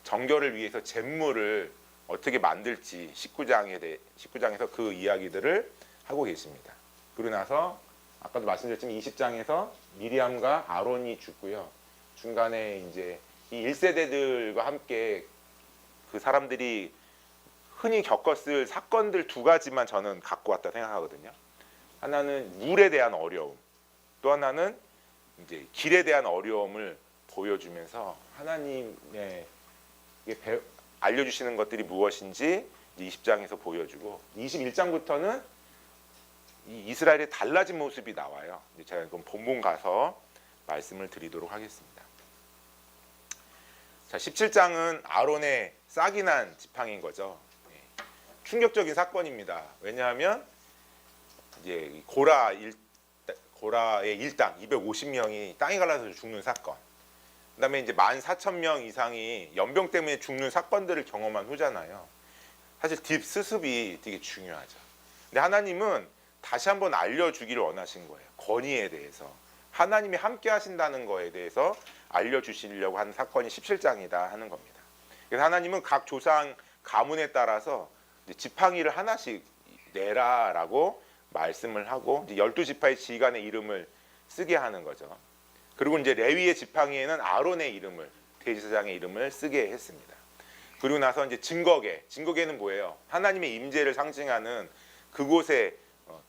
정결을 위해서 잿물을 어떻게 만들지 19장에서 그 이야기들을 하고 계십니다. 그러고 나서 아까도 말씀드렸지만 20장에서 미리암과 아론이 죽고요. 중간에 이제 이 1세대들과 함께 그 사람들이 흔히 겪었을 사건들 두 가지만 저는 갖고 왔다 생각하거든요. 하나는 물에 대한 어려움, 또 하나는 이제 길에 대한 어려움을 보여주면서 하나님의 알려주시는 것들이 무엇인지 20장에서 보여주고, 21장부터는 이 이스라엘의 달라진 모습이 나와요. 제가 그럼 본문 가서 말씀을 드리도록 하겠습니다. 자, 17장은 아론의 싹이 난 지팡이인 거죠. 충격적인 사건입니다. 왜냐하면 이제 고라의 일당 250명이 땅이 갈라서 죽는 사건, 그다음에 이제 14,000명 이상이 연병 때문에 죽는 사건들을 경험한 후잖아요. 사실 딥스습이 되게 중요하죠. 근데 하나님은 다시 한번 알려주기를 원하신 거예요. 권위에 대해서, 하나님이 함께 하신다는 거에 대해서 알려주시려고 하는 사건이 17장이다 하는 겁니다. 그래서 하나님은 각 조상 가문에 따라서 지팡이를 하나씩 내라라고 말씀을 하고 12지파의 지휘관의 이름을 쓰게 하는 거죠. 그리고 이제 레위의 지팡이에는 아론의 이름을, 대제사장의 이름을 쓰게 했습니다. 그리고 나서 이제 증거계는 뭐예요? 하나님의 임재를 상징하는 그곳에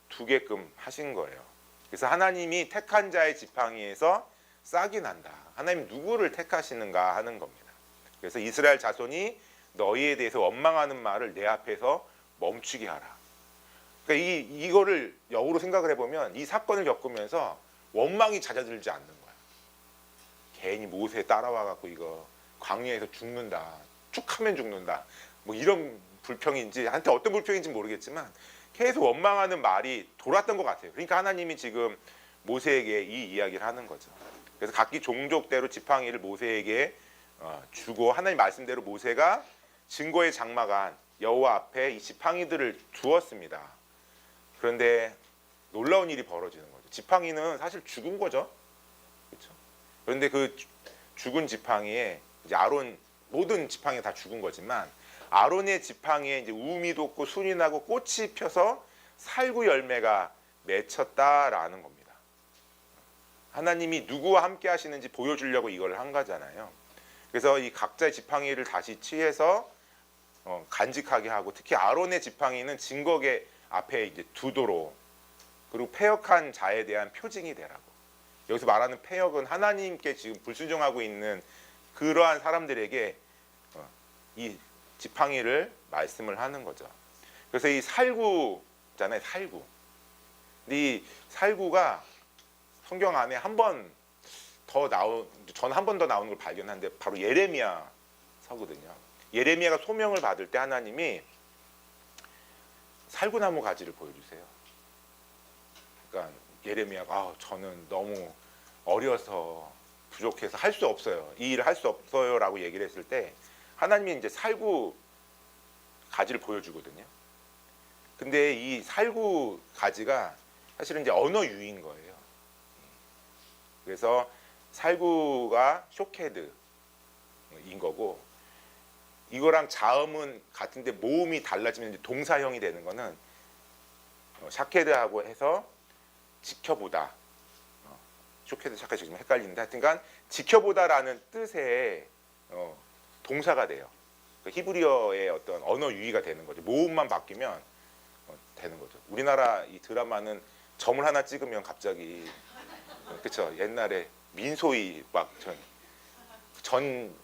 두게끔 하신 거예요. 그래서 하나님이 택한 자의 지팡이에서 싹이 난다. 하나님 누구를 택하시는가 하는 겁니다. 그래서 이스라엘 자손이 너희에 대해서 원망하는 말을 내 앞에서 멈추게 하라. 그러니까 이거를 역으로 생각을 해보면 이 사건을 겪으면서 원망이 잦아들지 않는 거야. 괜히 모세 따라와갖고 이거 광야에서 죽는다, 쭉 하면 죽는다, 뭐 이런 불평인지, 한테 어떤 불평인지 모르겠지만 계속 원망하는 말이 돌았던 것 같아요. 그러니까 하나님이 지금 모세에게 이 이야기를 하는 거죠. 그래서 각기 종족대로 지팡이를 모세에게 주고, 하나님 말씀대로 모세가 증거의 장막 안 여호와 앞에 이 지팡이들을 두었습니다. 그런데 놀라운 일이 벌어지는 거죠. 지팡이는 사실 죽은 거죠. 그렇죠? 그런데 그 죽은 지팡이에 이제 모든 지팡이가 다 죽은 거지만 아론의 지팡이에 이제 우음이 돋고 순이 나고 꽃이 펴서 살구 열매가 맺혔다라는 겁니다. 하나님이 누구와 함께 하시는지 보여주려고 이걸 한 거잖아요. 그래서 이 각자의 지팡이를 다시 취해서 간직하게 하고, 특히 아론의 지팡이는 증거계 앞에 이제 두도록, 그리고 패역한 자에 대한 표징이 되라고. 여기서 말하는 패역은 하나님께 지금 불순종하고 있는 그러한 사람들에게 이 지팡이를 말씀을 하는 거죠. 그래서 이 살구잖아요, 살구. 근데 이 살구가 성경 안에 저는 한 번 더 나오는 걸 발견한데 바로 예레미야 서거든요. 예레미야가 소명을 받을 때 하나님이 살구나무 가지를 보여주세요. 그러니까 예레미야가 저는 너무 어려서 부족해서 할 수 없어요. 이 일을 할 수 없어요라고 얘기를 했을 때 하나님이 이제 살구 가지를 보여주거든요. 근데 이 살구 가지가 사실은 이제 언어 유인 거예요. 그래서 살구가 쇼케드인 거고, 이거랑 자음은 같은데 모음이 달라지면 이제 동사형이 되는 거는 샤케드하고 해서 지켜보다. 쇼케드 샤케드 지금 헷갈리는데 하여튼간 지켜보다라는 뜻의 동사가 돼요. 그러니까 히브리어의 어떤 언어 유희가 되는 거죠. 모음만 바뀌면 되는 거죠. 우리나라 이 드라마는 점을 하나 찍으면 갑자기 그쵸, 옛날에 민소희 막 전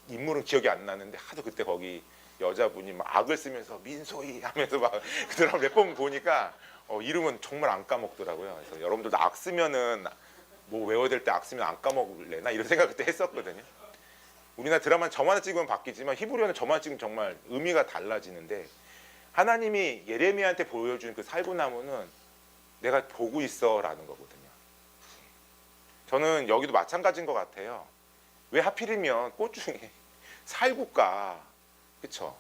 인물은 기억이 안 나는데 하도 그때 거기 여자분이 막 악을 쓰면서 민소희 하면서 막 그 드라마 몇 번 보니까 이름은 정말 안 까먹더라고요. 그래서 여러분들도 악 쓰면은 뭐 외워야 될 때 악 쓰면 안 까먹을래나 이런 생각 그때 했었거든요. 우리나라 드라마는 점 하나 찍으면 바뀌지만 히브리어는 점 하나 찍으면 정말 의미가 달라지는데, 하나님이 예레미야한테 보여준 그 살구나무는 내가 보고 있어라는 거거든요. 저는 여기도 마찬가지인 것 같아요. 왜 하필이면 꽃 중에 살구가, 그쵸?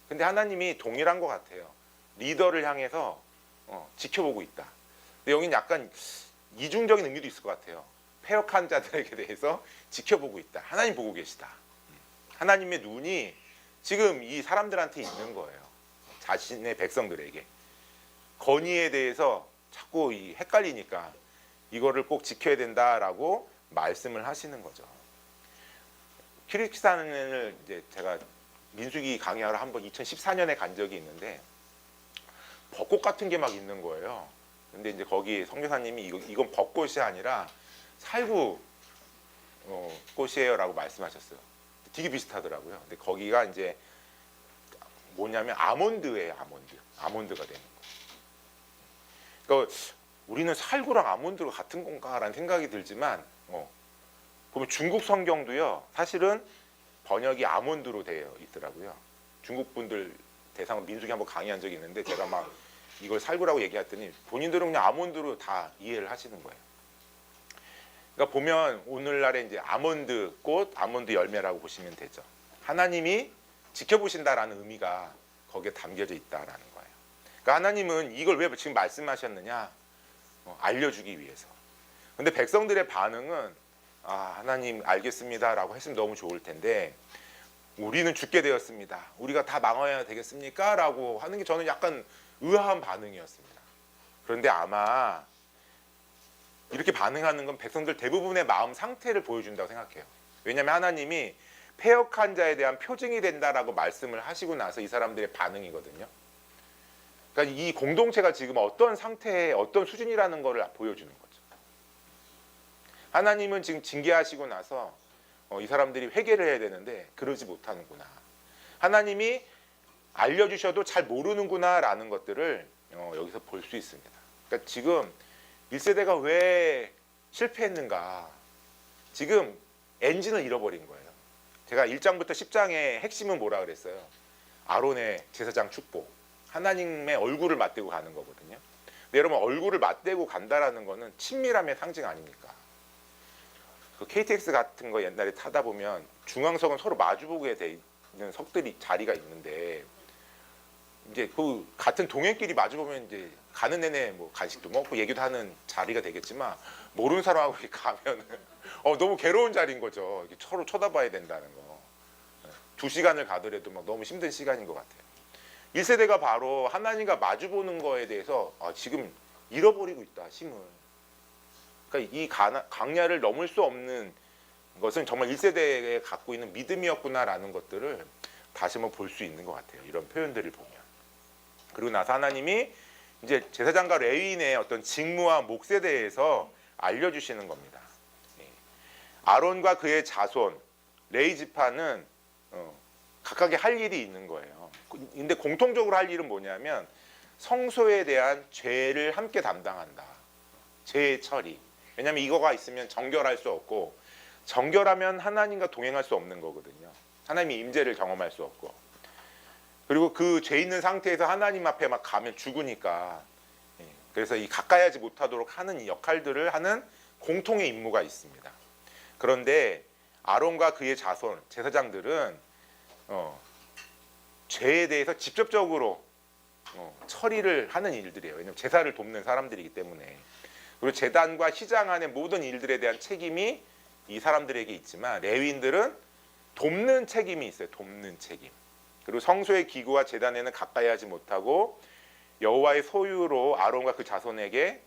근데 하나님이 동일한 것 같아요. 리더를 향해서 지켜보고 있다. 근데 여기는 약간 이중적인 의미도 있을 것 같아요. 패역한 자들에게 대해서 지켜보고 있다. 하나님 보고 계시다. 하나님의 눈이 지금 이 사람들한테 있는 거예요. 자신의 백성들에게. 건의에 대해서 자꾸 헷갈리니까 이거를 꼭 지켜야 된다라고 말씀을 하시는 거죠. 키르기스탄을 이제 제가 민수기 강의하러 한번 2014년에 간 적이 있는데 벚꽃 같은 게 막 있는 거예요. 근데 이제 거기 선교사님이 이건 벚꽃이 아니라 살구 꽃이에요라고 말씀하셨어요. 되게 비슷하더라고요. 근데 거기가 이제 뭐냐면 아몬드예요. 아몬드가 되는 거. 그러니까 우리는 살구랑 아몬드가 같은 건가라는 생각이 들지만 보면 중국 성경도요. 사실은 번역이 아몬드로 되어 있더라고요. 중국 분들 대상으로 민수기 한번 강의한 적이 있는데 제가 막 이걸 살구라고 얘기했더니 본인들은 그냥 아몬드로 다 이해를 하시는 거예요. 그러니까 보면 오늘날에 이제 아몬드 꽃, 아몬드 열매라고 보시면 되죠. 하나님이 지켜보신다라는 의미가 거기에 담겨져 있다라는 거예요. 그러니까 하나님은 이걸 왜 지금 말씀하셨느냐? 알려주기 위해서. 근데 백성들의 반응은 하나님 알겠습니다라고 했으면 너무 좋을 텐데 우리는 죽게 되었습니다. 우리가 다 망해야 되겠습니까? 라고 하는 게 저는 약간 의아한 반응이었습니다. 그런데 아마 이렇게 반응하는 건 백성들 대부분의 마음 상태를 보여준다고 생각해요. 왜냐하면 하나님이 패역한 자에 대한 표징이 된다라고 말씀을 하시고 나서 이 사람들의 반응이거든요. 그러니까 이 공동체가 지금 어떤 상태에 어떤 수준이라는 것을 보여주는 거죠. 하나님은 지금 징계하시고 나서 이 사람들이 회개를 해야 되는데 그러지 못하는구나. 하나님이 알려주셔도 잘 모르는구나 라는 것들을 여기서 볼 수 있습니다. 그러니까 지금 1세대가 왜 실패했는가. 지금 엔진을 잃어버린 거예요. 제가 1장부터 10장의 핵심은 뭐라 그랬어요? 아론의 제사장 축복. 하나님의 얼굴을 맞대고 가는 거거든요. 근데 여러분 얼굴을 맞대고 간다라는 거는 친밀함의 상징 아닙니까? 그 KTX 같은 거 옛날에 타다 보면 중앙석은 서로 마주보게 돼 있는 석들이 자리가 있는데 이제 그 같은 동행끼리 마주보면 이제 가는 내내 뭐 간식도 먹고 얘기도 하는 자리가 되겠지만 모르는 사람하고 가면은 너무 괴로운 자리인 거죠. 서로 쳐다봐야 된다는 거. 2시간을 가더라도 막 너무 힘든 시간인 것 같아요. 1세대가 바로 하나님과 마주보는 거에 대해서 지금 잃어버리고 있다, 힘을. 그러니까 이 강야를 넘을 수 없는 것은 정말 1세대에 갖고 있는 믿음이었구나라는 것들을 다시 한번 볼 수 있는 것 같아요. 이런 표현들을 보면. 그리고 나서 하나님이 이제 제사장과 레위인의 어떤 직무와 몫에 대해서 알려주시는 겁니다. 아론과 그의 자손, 레위 지파는 각각의 할 일이 있는 거예요. 근데 공통적으로 할 일은 뭐냐면 성소에 대한 죄를 함께 담당한다. 죄 처리. 왜냐하면 이거가 있으면 정결할 수 없고 정결하면 하나님과 동행할 수 없는 거거든요. 하나님의 임재를 경험할 수 없고. 그리고 그 죄 있는 상태에서 하나님 앞에 막 가면 죽으니까, 그래서 이 가까이 하지 못하도록 하는 이 역할들을 하는 공통의 임무가 있습니다. 그런데 아론과 그의 자손 제사장들은 죄에 대해서 직접적으로 처리를 하는 일들이에요. 왜냐하면 제사를 돕는 사람들이기 때문에. 그리고 제단과 휘장 안의 모든 일들에 대한 책임이 이 사람들에게 있지만, 레위인들은 돕는 책임이 있어요. 돕는 책임. 그리고 성소의 기구와 제단에는 가까이 하지 못하고 여호와의 소유로 아론과 그 자손에게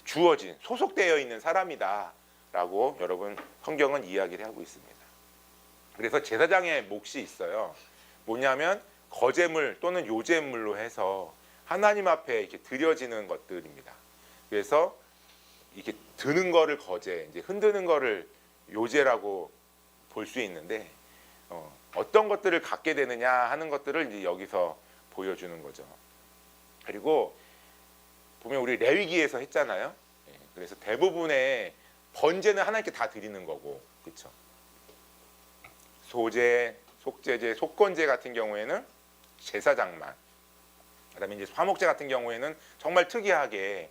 주어진, 소속되어 있는 사람이다라고 여러분 성경은 이야기를 하고 있습니다. 그래서 제사장의 몫이 있어요. 뭐냐면 거제물 또는 요제물로 해서 하나님 앞에 이렇게 드려지는 것들입니다. 그래서 이렇게 드는 거를 거제, 이제 흔드는 거를 요제라고 볼 수 있는데, 어떤 것들을 갖게 되느냐 하는 것들을 이제 여기서 보여주는 거죠. 그리고 보면 우리 레위기에서 했잖아요. 그래서 대부분의 번제는 하나님께 다 드리는 거고, 그렇죠? 소제, 속제제, 속건제 같은 경우에는 제사장만. 그다음에 이제 화목제 같은 경우에는 정말 특이하게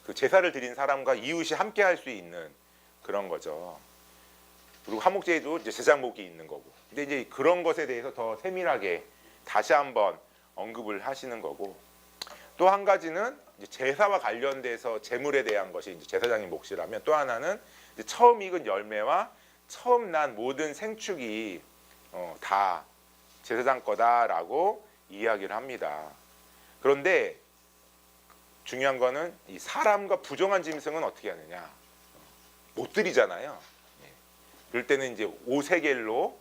그 제사를 드린 사람과 이웃이 함께 할 수 있는 그런 거죠. 그리고 화목제에도 이제 제사장목이 있는 거고. 근데 이제 그런 것에 대해서 더 세밀하게 다시 한번 언급을 하시는 거고. 또 한 가지는 이제 제사와 관련돼서 제물에 대한 것이 이제 제사장의 몫이라면, 또 하나는 이제 처음 익은 열매와 처음 난 모든 생축이 다 제사장 거다라고 이야기를 합니다. 그런데 중요한 거는 이 사람과 부정한 짐승은 어떻게 하느냐, 못 드리잖아요. 그럴 때는 이제 5세겔로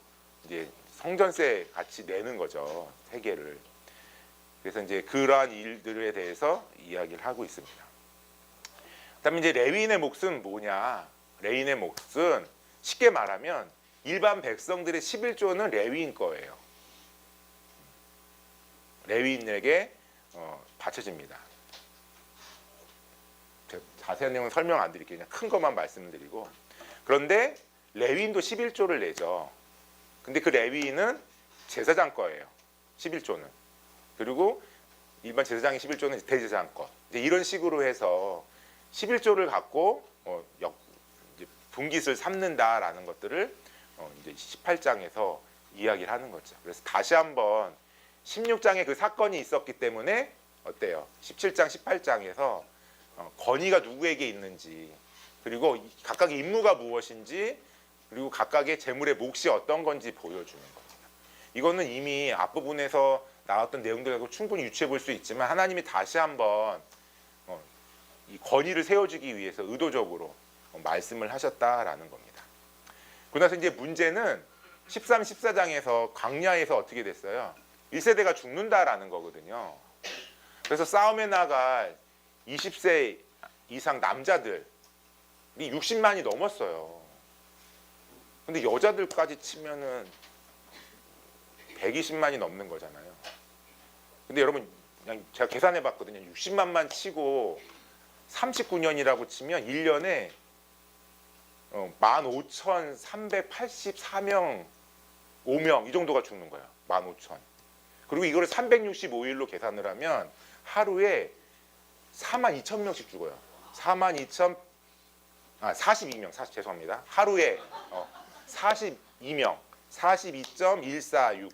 이제 성전세 같이 내는 거죠, 세겔을. 그래서 이제 그러한 일들에 대해서 이야기를 하고 있습니다. 그다음에 이제 레위인의 몫은 뭐냐? 레위인의 몫은 쉽게 말하면 일반 백성들의 11조는 레위인 거예요. 레위인에게 바쳐집니다. 자세한 내용은 설명 안 드릴게요. 그냥 큰 것만 말씀드리고. 그런데 레위인도 11조를 내죠. 근데 그 레위인은 제사장 거예요. 11조는. 그리고 일반 제사장의 11조는 대제사장 거. 이제 이런 식으로 해서 11조를 갖고 이제 분깃을 삼는다라는 것들을 이제 18장에서 이야기를 하는 거죠. 그래서 다시 한번 16장에 그 사건이 있었기 때문에 어때요? 17장, 18장에서 권위가 누구에게 있는지, 그리고 각각의 임무가 무엇인지, 그리고 각각의 재물의 몫이 어떤 건지 보여주는 겁니다. 이거는 이미 앞부분에서 나왔던 내용들 가지고 충분히 유추해 볼 수 있지만, 하나님이 다시 한번 이 권위를 세워주기 위해서 의도적으로 말씀을 하셨다라는 겁니다. 그러나서 이제 문제는 13, 14장에서 광야에서 어떻게 됐어요? 1세대가 죽는다라는 거거든요. 그래서 싸움에 나갈 20세 이상 남자들이 60만이 넘었어요. 근데 여자들까지 치면은 120만이 넘는 거잖아요. 근데 여러분, 그냥 제가 계산해 봤거든요. 60만만 치고 39년이라고 치면 1년에 15,384명, 5명 이 정도가 죽는 거예요. 15,000. 그리고 이거를 365일로 계산을 하면 하루에 42,000명씩 죽어요. 42명, 죄송합니다. 하루에 42명, 42.146,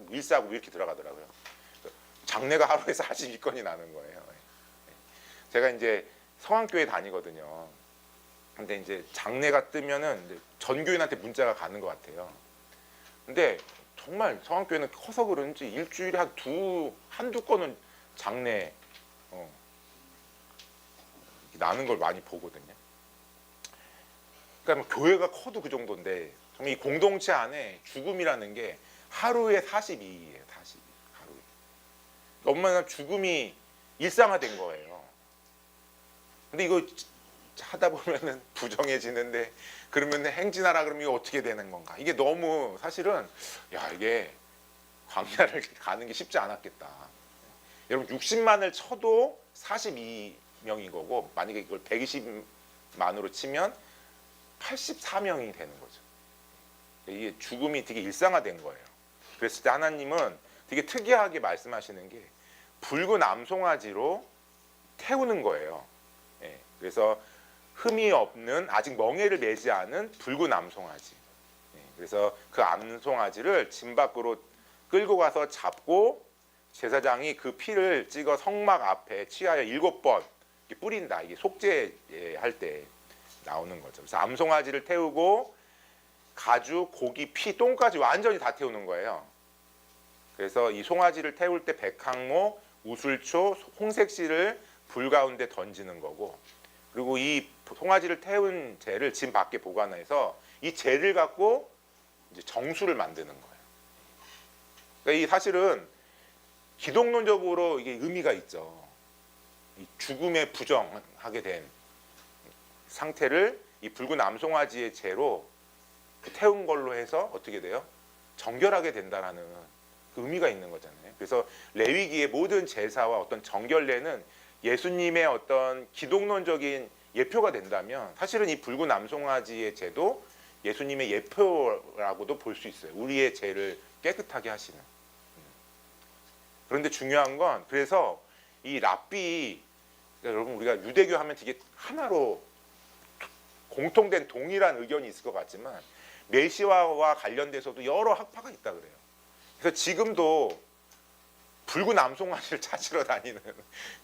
149 이렇게 들어가더라고요. 장례가 하루에 42건이 나는 거예요. 제가 이제 성황교회 다니거든요. 근데 이제 장례가 뜨면은 이제 전교인한테 문자가 가는 것 같아요. 근데 정말 성황교회는 커서 그런지 일주일에 한두 건은 장례 나는 걸 많이 보거든요. 그러니까 뭐 교회가 커도 그 정도인데, 이 공동체 안에 죽음이라는 게 하루에 42예요. 42 하루에. 얼마나 죽음이 일상화된 거예요. 근데 이거 하다 보면은 부정해지는데, 그러면 행진하라 그러면 이거 어떻게 되는 건가? 이게 너무 사실은 이게 광야를 가는 게 쉽지 않았겠다. 여러분 60만을 쳐도 42명인 거고, 만약에 이걸 120만으로 치면 84명이 되는 거죠. 이게 죽음이 되게 일상화된 거예요. 그랬을 때 하나님은 되게 특이하게 말씀하시는 게 붉은 암송아지로 태우는 거예요. 예, 그래서 흠이 없는 아직 멍에를 매지 않은 붉은 암송아지. 예, 그래서 그 암송아지를 진 밖으로 끌고 가서 잡고 제사장이 그 피를 찍어 성막 앞에 취하여 7번 뿌린다. 이게 속죄할 때 나오는 거죠. 그래서 암송아지를 태우고 가죽, 고기, 피, 똥까지 완전히 다 태우는 거예요. 그래서 이 송아지를 태울 때 백항목, 우슬초, 홍색실을 불 가운데 던지는 거고, 그리고 이 송아지를 태운 재를 진 밖에 보관해서 이 재를 갖고 이제 정수를 만드는 거예요. 그러니까 이 사실은 기독론적으로 이게 의미가 있죠. 이 죽음에 부정하게 된 상태를 이 붉은 암송아지의 재로 태운 걸로 해서 어떻게 돼요? 정결하게 된다라는 그 의미가 있는 거잖아요. 그래서 레위기의 모든 제사와 어떤 정결례는 예수님의 어떤 기독론적인 예표가 된다면 사실은 이 붉은 암송아지의 제도 예수님의 예표라고도 볼 수 있어요. 우리의 죄를 깨끗하게 하시는. 그런데 중요한 건 그래서 이 랍비, 그러니까 여러분 우리가 유대교 하면 되게 하나로 공통된 동일한 의견이 있을 것 같지만 메시아와 관련돼서도 여러 학파가 있다 그래요. 그래서 지금도 붉은 암송아지를 찾으러 다니는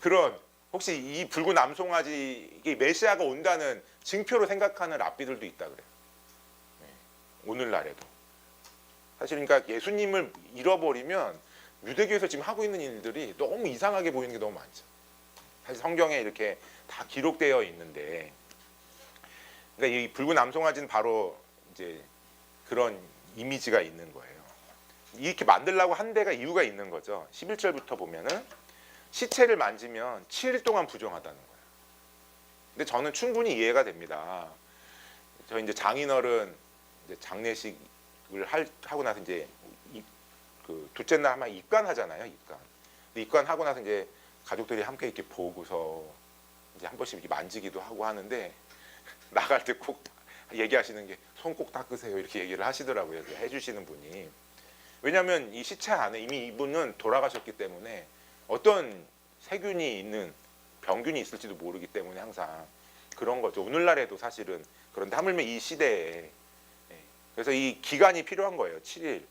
그런, 혹시 이 붉은 암송아지 이게 메시아가 온다는 증표로 생각하는 랍비들도 있다 그래요. 네. 오늘날에도 사실 그러니까 예수님을 잃어버리면 유대교에서 지금 하고 있는 일들이 너무 이상하게 보이는 게 너무 많죠. 사실 성경에 이렇게 다 기록되어 있는데, 그러니까 이 붉은 암송아지는 바로 이제 그런 이미지가 있는 거예요. 이렇게 만들려고 한 데가 이유가 있는 거죠. 11절부터 보면은 시체를 만지면 7일 동안 부정하다는 거예요. 근데 저는 충분히 이해가 됩니다. 저 이제 장인어른 이제 장례식을 하고 나서 이제 그 둘째 날 아마 입관하잖아요. 입관하고 나서 이제 가족들이 함께 이렇게 보고서 이제 한 번씩 이렇게 만지기도 하고 하는데 나갈 때 꼭 얘기하시는 게 손 꼭 닦으세요 이렇게 얘기를 하시더라고요. 해주시는 분이. 왜냐하면 이 시체 안에 이미 이분은 돌아가셨기 때문에 어떤 세균이 있는 병균이 있을지도 모르기 때문에 항상 그런 거죠. 오늘날에도 사실은. 그런데 하물며 이 시대에, 그래서 이 기간이 필요한 거예요. 7일.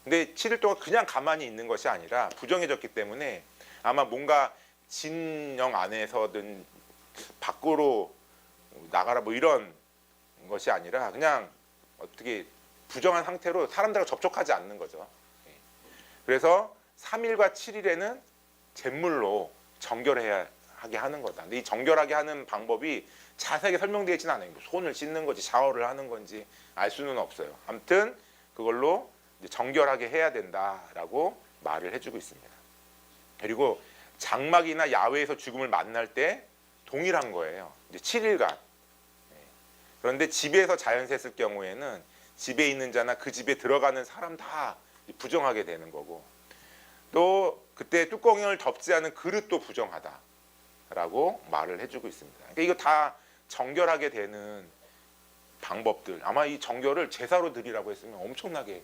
근데 7일 동안 그냥 가만히 있는 것이 아니라 부정해졌기 때문에 아마 뭔가 진영 안에서든 밖으로 나가라 뭐 이런 것이 아니라 그냥 어떻게 부정한 상태로 사람들과 접촉하지 않는 거죠. 그래서 3일과 7일에는 잿물로 정결해야 하게 하는 거다. 근데 이 정결하게 하는 방법이 자세하게 설명되어 있지는 않아요. 손을 씻는 건지 샤워를 하는 건지 알 수는 없어요. 아무튼 그걸로 이제 정결하게 해야 된다라고 말을 해주고 있습니다. 그리고 장막이나 야외에서 죽음을 만날 때 동일한 거예요. 이제 7일간. 그런데 집에서 자연세 했을 경우에는 집에 있는 자나 그 집에 들어가는 사람 다 부정하게 되는 거고, 또 그때 뚜껑을 덮지 않은 그릇도 부정하다라고 말을 해주고 있습니다. 그러니까 이거 다 정결하게 되는 방법들. 아마 이 정결을 제사로 드리라고 했으면 엄청나게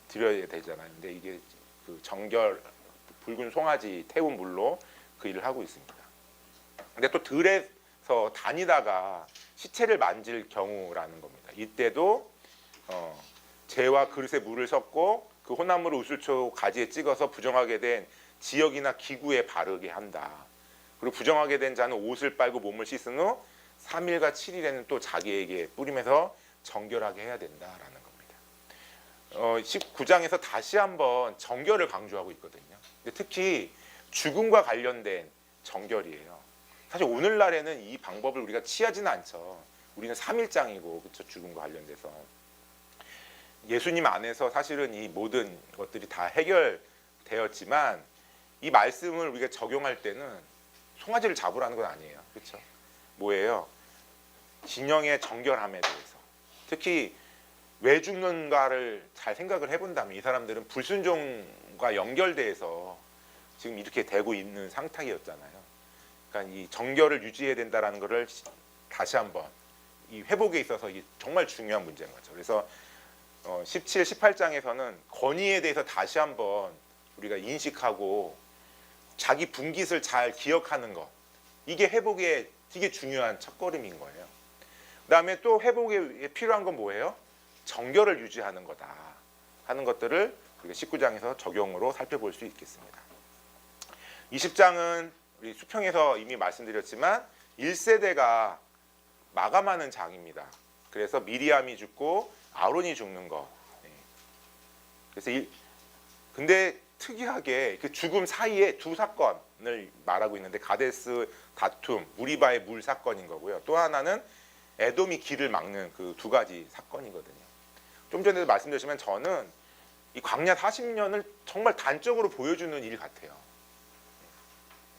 드려야 되잖아요. 근데 이게 그 정결 붉은 송아지 태운 물로 그 일을 하고 있습니다. 근데 또 들에서 다니다가 시체를 만질 경우라는 겁니다. 이때도 재와 그릇에 물을 섞고 그 혼합물을 우슬초 가지에 찍어서 부정하게 된 지역이나 기구에 바르게 한다. 그리고 부정하게 된 자는 옷을 빨고 몸을 씻은 후 3일과 7일에는 또 자기에게 뿌리면서 정결하게 해야 된다라는 겁니다. 19장에서 다시 한번 정결을 강조하고 있거든요. 근데 특히 죽음과 관련된 정결이에요. 사실 오늘날에는 이 방법을 우리가 취하지는 않죠. 우리는 3일장이고 그렇죠. 죽음과 관련돼서 예수님 안에서 사실은 이 모든 것들이 다 해결되었지만 이 말씀을 우리가 적용할 때는 송아지를 잡으라는 건 아니에요. 그렇죠? 뭐예요? 진영의 정결함에 대해서, 특히 왜 죽는가를 잘 생각을 해본다면 이 사람들은 불순종과 연결돼서 지금 이렇게 되고 있는 상태였잖아요. 그러니까 이 정결을 유지해야 된다는 것을 다시 한번 이 회복에 있어서 이게 정말 중요한 문제인 거죠. 그래서 17, 18장에서는 건의에 대해서 다시 한번 우리가 인식하고 자기 분깃을 잘 기억하는 것, 이게 회복에 되게 중요한 첫걸음인 거예요. 그 다음에 또 회복에 필요한 건 뭐예요? 정결을 유지하는 거다 하는 것들을 우리가 19장에서 적용으로 살펴볼 수 있겠습니다. 20장은 우리 수평에서 이미 말씀드렸지만 1세대가 마감하는 장입니다. 그래서 미리암이 죽고 아론이 죽는 거. 그래서 근데 특이하게 그 죽음 사이에 두 사건을 말하고 있는데, 가데스 다툼, 무리바의 물 사건인 거고요. 또 하나는 에돔이 길을 막는 그 두 가지 사건이거든요. 좀 전에도 말씀드렸지만 저는 이 광야 40년을 정말 단적으로 보여주는 일 같아요.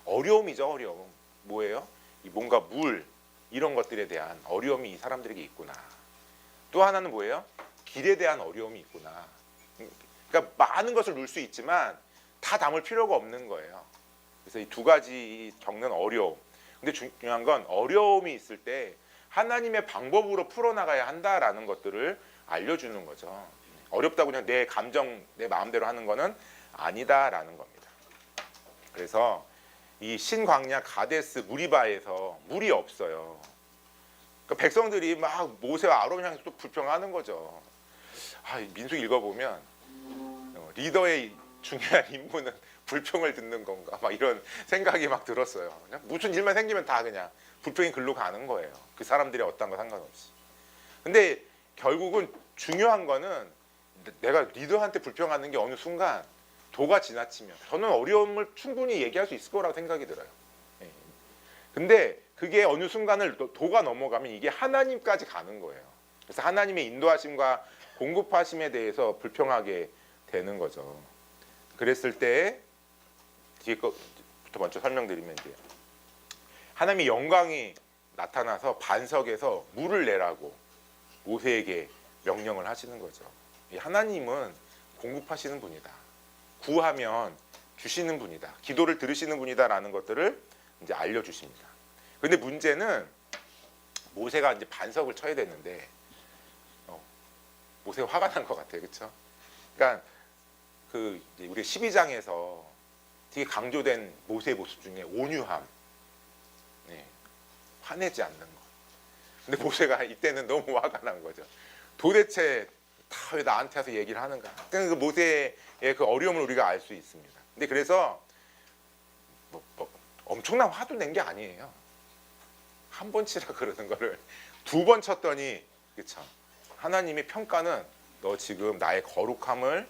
어려움이죠, 어려움. 뭐예요? 이 뭔가 물 이런 것들에 대한 어려움이 이 사람들에게 있구나. 또 하나는 뭐예요? 길에 대한 어려움이 있구나. 그러니까 많은 것을 누릴 수 있지만 다 담을 필요가 없는 거예요. 그래서 이 두 가지 겪는 어려움. 근데 중요한 건 어려움이 있을 때 하나님의 방법으로 풀어나가야 한다라는 것들을 알려주는 거죠. 어렵다고 그냥 내 감정, 내 마음대로 하는 거는 아니다라는 겁니다. 그래서 이 신광야 가데스 무리바에서 물이 없어요. 그러니까 백성들이 막 모세와 아론을 향해서 또 불평하는 거죠. 민수 읽어보면 리더의 중요한 임무는 불평을 듣는 건가, 막 이런 생각이 막 들었어요. 그냥 무슨 일만 생기면 다 그냥 불평이 글로 가는 거예요. 그 사람들이 어떤 거 상관없이. 근데 결국은 중요한 거는 내가 리더한테 불평하는 게 어느 순간 도가 지나치면 저는 어려움을 충분히 얘기할 수 있을 거라고 생각이 들어요. 근데 그게 어느 순간을 도가 넘어가면 이게 하나님까지 가는 거예요. 그래서 하나님의 인도하심과 공급하심에 대해서 불평하게 되는 거죠. 그랬을 때 뒤에 거부터 먼저 설명드리면 돼요. 하나님의 영광이 나타나서 반석에서 물을 내라고 모세에게 명령을 하시는 거죠. 하나님은 공급하시는 분이다. 구하면 주시는 분이다. 기도를 들으시는 분이다라는 것들을 이제 알려주십니다. 근데 문제는 모세가 이제 반석을 쳐야 되는데 모세가 화가 난 것 같아요, 그렇죠? 그러니까 그 이제 우리 12장에서 되게 강조된 모세의 모습 중에 온유함, 화내지 않는 것. 근데 모세가 이때는 너무 화가 난 거죠. 도대체 다 왜 나한테 와서 얘기를 하는가? 그 모세의 그 어려움을 우리가 알 수 있습니다. 근데 그래서 엄청난 화도 낸 게 아니에요. 한 번 치라 그러는 거를 두 번 쳤더니, 그쵸? 하나님의 평가는 너 지금 나의 거룩함을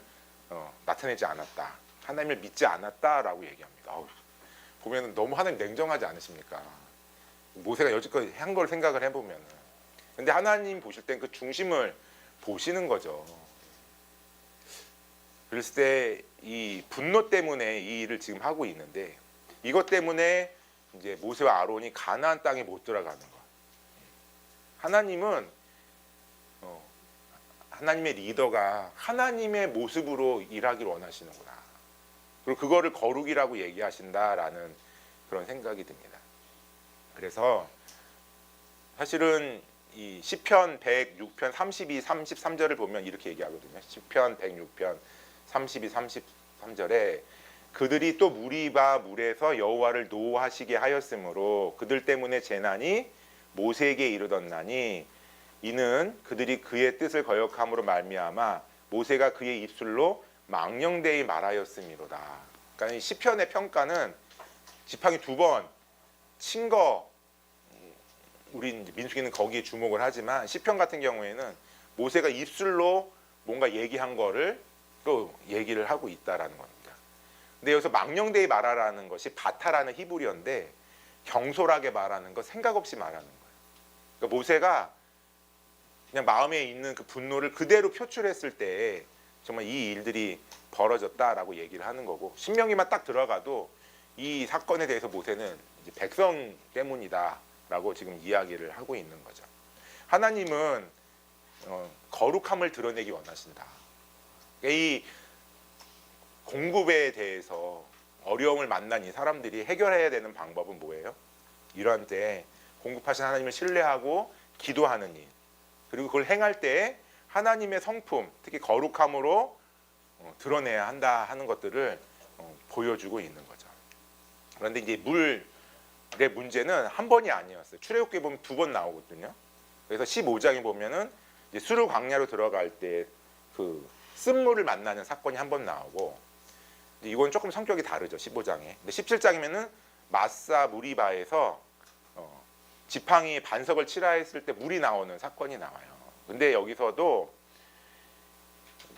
나타내지 않았다. 하나님을 믿지 않았다라고 얘기합니다. 보면 너무 하나님 냉정하지 않으십니까? 모세가 여지껏 한 걸 생각을 해보면. 근데 하나님 보실 땐 그 중심을 보시는 거죠. 그랬을 때 이 분노 때문에 이 일을 지금 하고 있는데, 이것 때문에 이제 모세와 아론이 가나안 땅에 못 들어가는 거. 하나님은 하나님의 리더가 하나님의 모습으로 일하기를 원하시는구나. 그리고 그거를 거룩이라고 얘기하신다라는 그런 생각이 듭니다. 그래서 사실은 이 시편 106편 32, 33절을 보면 이렇게 얘기하거든요. 시편 106편 32, 33절에 그들이 또 무리바 물에서 여호와를 노하시게 하였으므로 그들 때문에 재난이 모세에게 이르렀나니 이는 그들이 그의 뜻을 거역함으로 말미암아 모세가 그의 입술로 망령되이 말하였음이로다. 그러니까 이 시편의 평가는 지팡이 두 번 친 거, 우리 민수기는 거기에 주목을 하지만 시편 같은 경우에는 모세가 입술로 뭔가 얘기한 거를 또 얘기를 하고 있다라는 겁니다. 근데 여기서 망령되이 말하라는 것이 바타라는 히브리어인데 경솔하게 말하는 거, 생각 없이 말하는 거예요. 그러니까 모세가 그냥 마음에 있는 그 분노를 그대로 표출했을 때 정말 이 일들이 벌어졌다라고 얘기를 하는 거고, 신명기만 딱 들어가도 이 사건에 대해서 모세는 이제 백성 때문이다라고 지금 이야기를 하고 있는 거죠. 하나님은 거룩함을 드러내기 원하신다. 이 공급에 대해서 어려움을 만난 이 사람들이 해결해야 되는 방법은 뭐예요? 이러한 때 공급하신 하나님을 신뢰하고 기도하는 일, 그리고 그걸 행할 때 하나님의 성품, 특히 거룩함으로 드러내야 한다 하는 것들을 보여주고 있는 거죠. 그런데 이제 물의 문제는 한 번이 아니었어요. 출애굽기에 보면 2번 나오거든요. 그래서 15장에 보면은 이제 수르 광야로 들어갈 때 그 쓴물을 만나는 사건이 한 번 나오고, 이건 조금 성격이 다르죠. 15장에. 근데 17장이면은 마사 무리바에서 지팡이 반석을 치라했을 때 물이 나오는 사건이 나와요. 근데 여기서도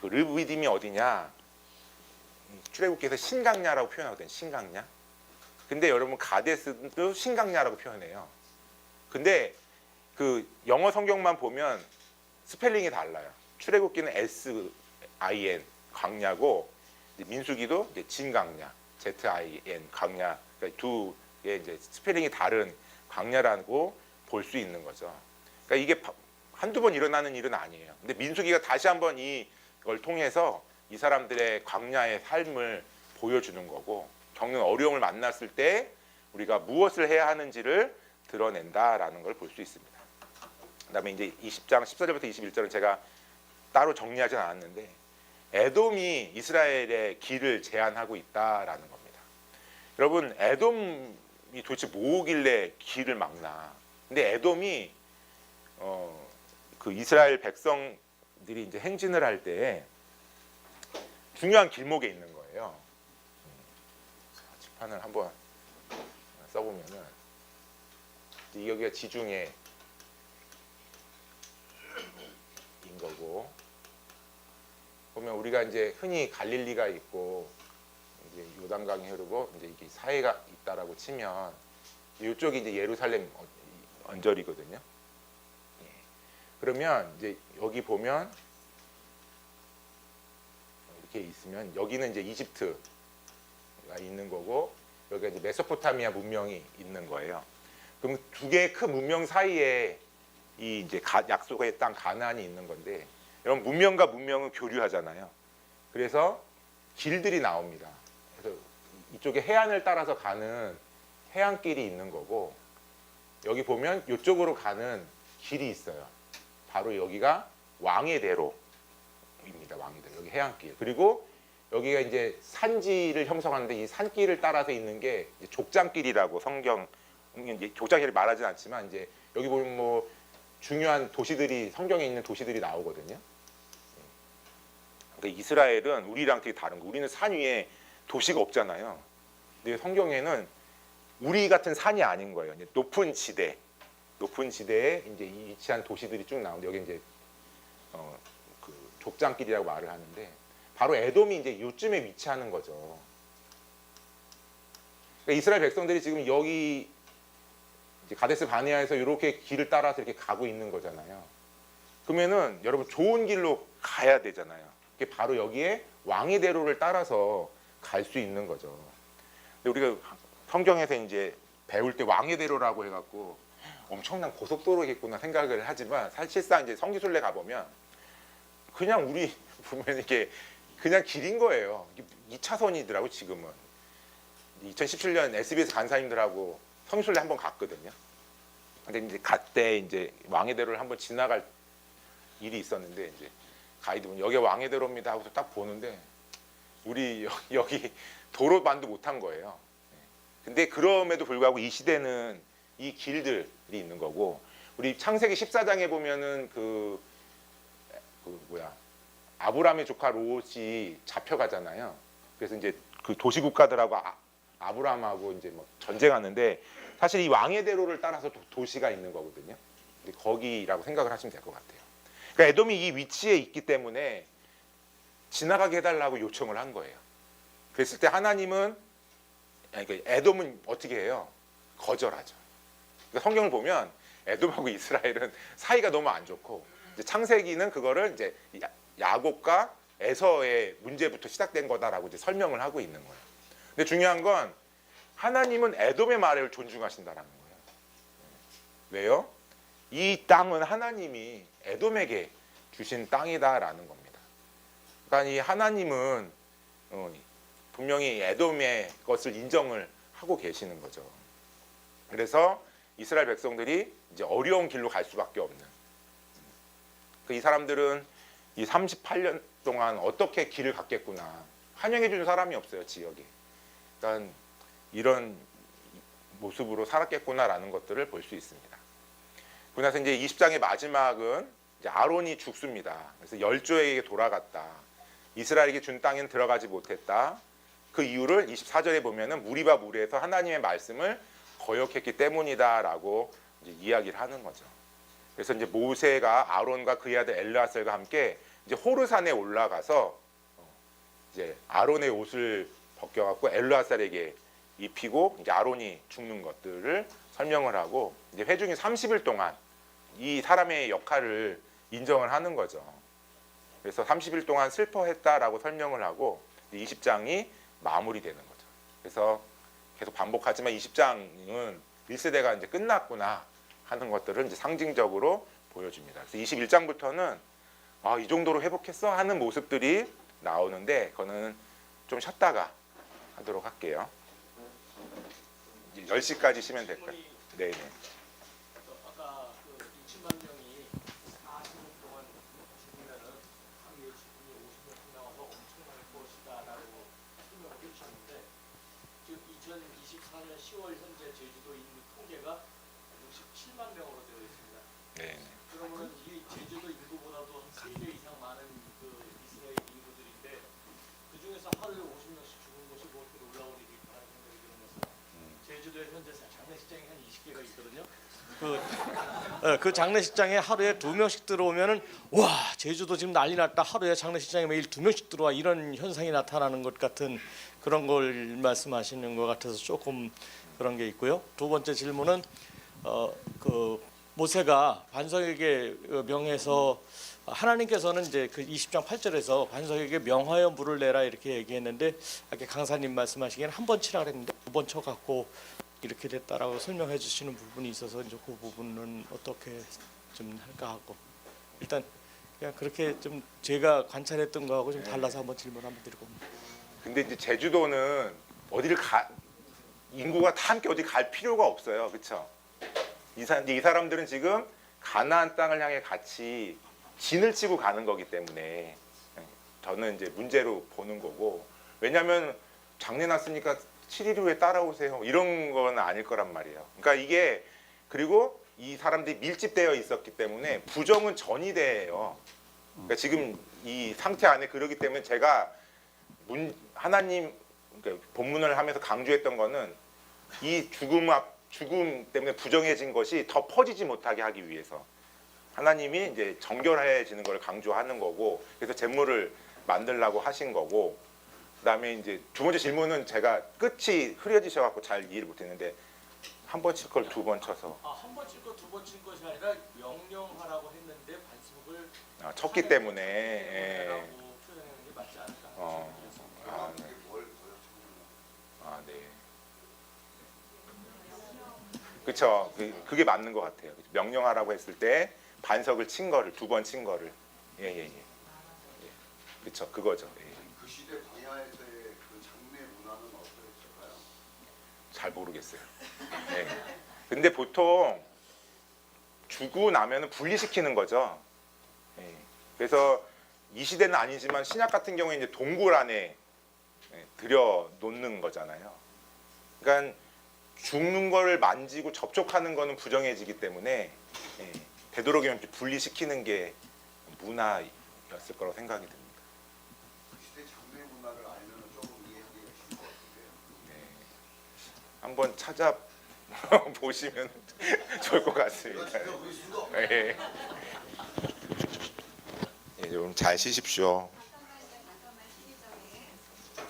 그 르비딤이 어디냐? 출애굽기에서 신강야라고 표현하거든요. 신강야. 근데 여러분 가데스도 신강야라고 표현해요. 근데 그 영어 성경만 보면 스펠링이 달라요. 출애굽기는 S-I-N 광야고, 민수기도 이제 진강야, Z-I-N 광야. 그러니까 두 개의 이제 스펠링이 다른 광야라고 볼 수 있는 거죠. 그러니까 이게 한두 번 일어나는 일은 아니에요. 근데 민수기가 다시 한번 이걸 통해서 이 사람들의 광야의 삶을 보여주는 거고, 겪는 어려움을 만났을 때 우리가 무엇을 해야 하는지를 드러낸다라는 걸 볼 수 있습니다. 그다음에 이제 20장 14절부터 21절은 제가 따로 정리하진 않았는데, 에돔이 이스라엘의 길을 제한하고 있다라는 겁니다. 여러분, 에돔이 도대체 뭐길래 길을 막나? 근데 에돔이 그 이스라엘 백성들이 이제 행진을 할 때 중요한 길목에 있는 거예요. 지판을 한번 써보면은 여기가 지중해 인 거고, 보면 우리가 이제 흔히 갈릴리가 있고 이제 요단강이 흐르고 이제 이게 사해가 있다라고 치면 이쪽이 이제 예루살렘 언저리거든요. 그러면 이제 여기 보면 이렇게 있으면 여기는 이제 이집트가 있는 거고, 여기가 이제 메소포타미아 문명이 있는 거예요. 그럼 두 개의 큰 문명 사이에 이 이제 약속의 땅 가나안이 있는 건데, 여러분 문명과 문명은 교류하잖아요. 그래서 길들이 나옵니다. 그래서 이쪽에 해안을 따라서 가는 해안길이 있는 거고, 여기 보면 이쪽으로 가는 길이 있어요. 바로 여기가 왕의 대로입니다. 왕의 대로. 여기 해안길. 그리고 여기가 이제 산지를 형성하는데, 이 산길을 따라서 있는 게 족장길이라고 성경, 이제 족장길을 말하진 않지만 이제 여기 보면 뭐 중요한 도시들이, 성경에 있는 도시들이 나오거든요. 그러니까 이스라엘은 우리랑 되게 다른 거. 우리는 산 위에 도시가 없잖아요. 근데 성경에는 우리 같은 산이 아닌 거예요. 이제 높은 지대에 이제 위치한 도시들이 쭉 나오는데, 여기 이제 그 족장길이라고 말을 하는데, 바로 에돔이 이제 요쯤에 위치하는 거죠. 그러니까 이스라엘 백성들이 지금 여기 이제 가데스 바네아에서 이렇게 길을 따라서 이렇게 가고 있는 거잖아요. 그러면은 여러분 좋은 길로 가야 되잖아요. 그게 바로 여기에 왕의 대로를 따라서 갈 수 있는 거죠. 근데 우리가 성경에서 이제 배울 때 왕의 대로라고 해갖고 엄청난 고속도로겠구나 생각을 하지만, 사실상 이제 성지순례 가보면 그냥 우리 보면 이게 그냥 길인 거예요. 2차선이더라고 지금은. 2017년 SBS 간사님들하고 성지순례 한번 갔거든요. 근데 이제 갔때 이제 왕의 대로를 한번 지나갈 일이 있었는데, 이제 가이드분 여기 왕의 대로입니다 하고서 딱 보는데 우리 여기 도로만도 못한 거예요. 근데 그럼에도 불구하고 이 시대는 이 길들이 있는 거고, 우리 창세기 14장에 보면은 그 아브라함의 조카 롯이 잡혀가잖아요. 그래서 이제 그 도시 국가들하고 아브라함하고 이제 뭐 전쟁하는데, 사실 이 왕의 대로를 따라서 도시가 있는 거거든요. 거기라고 생각을 하시면 될 것 같아요. 그러니까 에돔이 이 위치에 있기 때문에 지나가게 해달라고 요청을 한 거예요. 그랬을 때 하나님은, 그러니까 에돔은 어떻게 해요? 거절하죠. 그러니까 성경을 보면 에돔하고 이스라엘은 사이가 너무 안 좋고, 이제 창세기는 그거를 이제 야곱과 에서의 문제부터 시작된 거다라고 이제 설명을 하고 있는 거예요. 근데 중요한 건 하나님은 에돔의 말을 존중하신다라는 거예요. 왜요? 이 땅은 하나님이 에돔에게 주신 땅이다라는 겁니다. 그러니까 이 하나님은 분명히 에돔의 것을 인정을 하고 계시는 거죠. 그래서 이스라엘 백성들이 이제 어려운 길로 갈 수밖에 없는. 이 사람들은 이 38년 동안 어떻게 길을 갔겠구나. 환영해 주는 사람이 없어요, 지역에. 그러니까 이런 모습으로 살았겠구나라는 것들을 볼 수 있습니다. 그러고 나서 이제 20장의 마지막은 이제 아론이 죽습니다. 그래서 열조에게 돌아갔다. 이스라엘에게 준 땅에는 들어가지 못했다. 그 이유를 24절에 보면은 무리바 무리에서 하나님의 말씀을 거역했기 때문이다라고 이제 이야기를 하는 거죠. 그래서 이제 모세가 아론과 그의 아들 엘르아살과 함께 이제 호르산에 올라가서 이제 아론의 옷을 벗겨갖고 엘르아살에게 입히고 이제 아론이 죽는 것들을 설명을 하고 이제 회중이 30일 동안 이 사람의 역할을 인정을 하는 거죠. 그래서 30일 동안 슬퍼했다라고 설명을 하고 20장이 마무리되는 거죠. 그래서 계속 반복하지만 20장은 1세대가 이제 끝났구나 하는 것들을 이제 상징적으로 보여줍니다. 그래서 21장부터는 이 정도로 회복했어 하는 모습들이 나오는데 그거는 좀 쉬었다가 하도록 할게요. 이제 10시까지 쉬면 될 거예요. 네네. 아까 그 2천만 명이 40년 동안 죽으면은 강의 지분이 50년 나와서 엄청날 것이다라고 설명을 해주셨는데 지금 2024년 10월 현재 제주도 인구 통계가 67만 명으로 되어 있습니다. 네. 그러면은 이 제주도 인구보다도 한 3배 이상 많은 그 이스라엘 인구들인데 그 중에서 하루에 50명씩 죽은 것이 뭐 어떻게 올라올 일이 있다는 생각이 들면서 제주도에 현재 장례식장이 한 20개가 있거든요. 그 장례식장에 하루에 2명씩 들어오면은 와 제주도 지금 난리 났다. 하루에 장례식장에 매일 2명씩 들어와 이런 현상이 나타나는 것 같은 그런 걸 말씀하시는 것 같아서 조금 그런 게 있고요. 두 번째 질문은 그 모세가 반석에게 명해서 하나님께서는 이제 그 20장 8절에서 반석에게 명하여 물을 내라 이렇게 얘기했는데 아까 강사님 말씀하시기에는 한 번 치라 그랬는데 2번 쳐갖고 이렇게 됐다라고 설명해 주시는 부분이 있어서 이제 그 부분은 어떻게 좀 할까 하고 일단 그냥 그렇게 좀 제가 관찰했던 거하고 좀 달라서 한번 질문 한번 드리고. 근데 이제 제주도는 어디를 인구가 다 함께 어디 갈 필요가 없어요, 그렇죠? 이 사람들은 지금 가나안 땅을 향해 같이 진을 치고 가는 거기 때문에 저는 이제 문제로 보는 거고 왜냐하면 장례 났으니까 7일 후에 따라오세요 이런 건 아닐 거란 말이에요. 그러니까 이게 그리고 이 사람들이 밀집되어 있었기 때문에 부정은 전이돼요. 그러니까 지금 이 상태 안에 그러기 때문에 제가 하나님 그러니까 본문을 하면서 강조했던 거는 이 죽음 때문에 부정해진 것이 더 퍼지지 못하게 하기 위해서 하나님이 이제 정결해지는 걸 강조하는 거고 그래서 제물을 만들라고 하신 거고 그다음에 이제 두 번째 질문은 제가 끝이 흐려지셔갖고 잘 이해를 못했는데 한 번 칠 걸 2번 쳐서 한 번 칠 거 2번 친 것이 아니라 명령하라고 했는데 반석을 쳤기 때문에 라고 표현하는 게 맞지 않을까? 네. 그렇죠. 그게 맞는 것 같아요. 명령하라고 했을 때 반석을 친 거를 2번 친 거를 예. 그렇죠. 그거죠. 예. 그 시대 광야에서의 그 장례 문화는 어떠했을까요? 잘 모르겠어요. 네. 근데 보통 주고 나면은 분리시키는 거죠. 네. 그래서 이 시대는 아니지만 신약 같은 경우에 이제 동굴 안에 들여 놓는 거잖아요. 그러니까 죽는 거를 만지고 접촉하는 거는 부정해지기 때문에 되도록이면 분리시키는 게 문화였을 거라고 생각이 듭니다. 그 시대 장례 문화를 알면 조금 이해하기가 쉬울 것 같은데요. 한번 찾아 보시면 좋을 것 같습니다. 좀 잘 쉬십시오.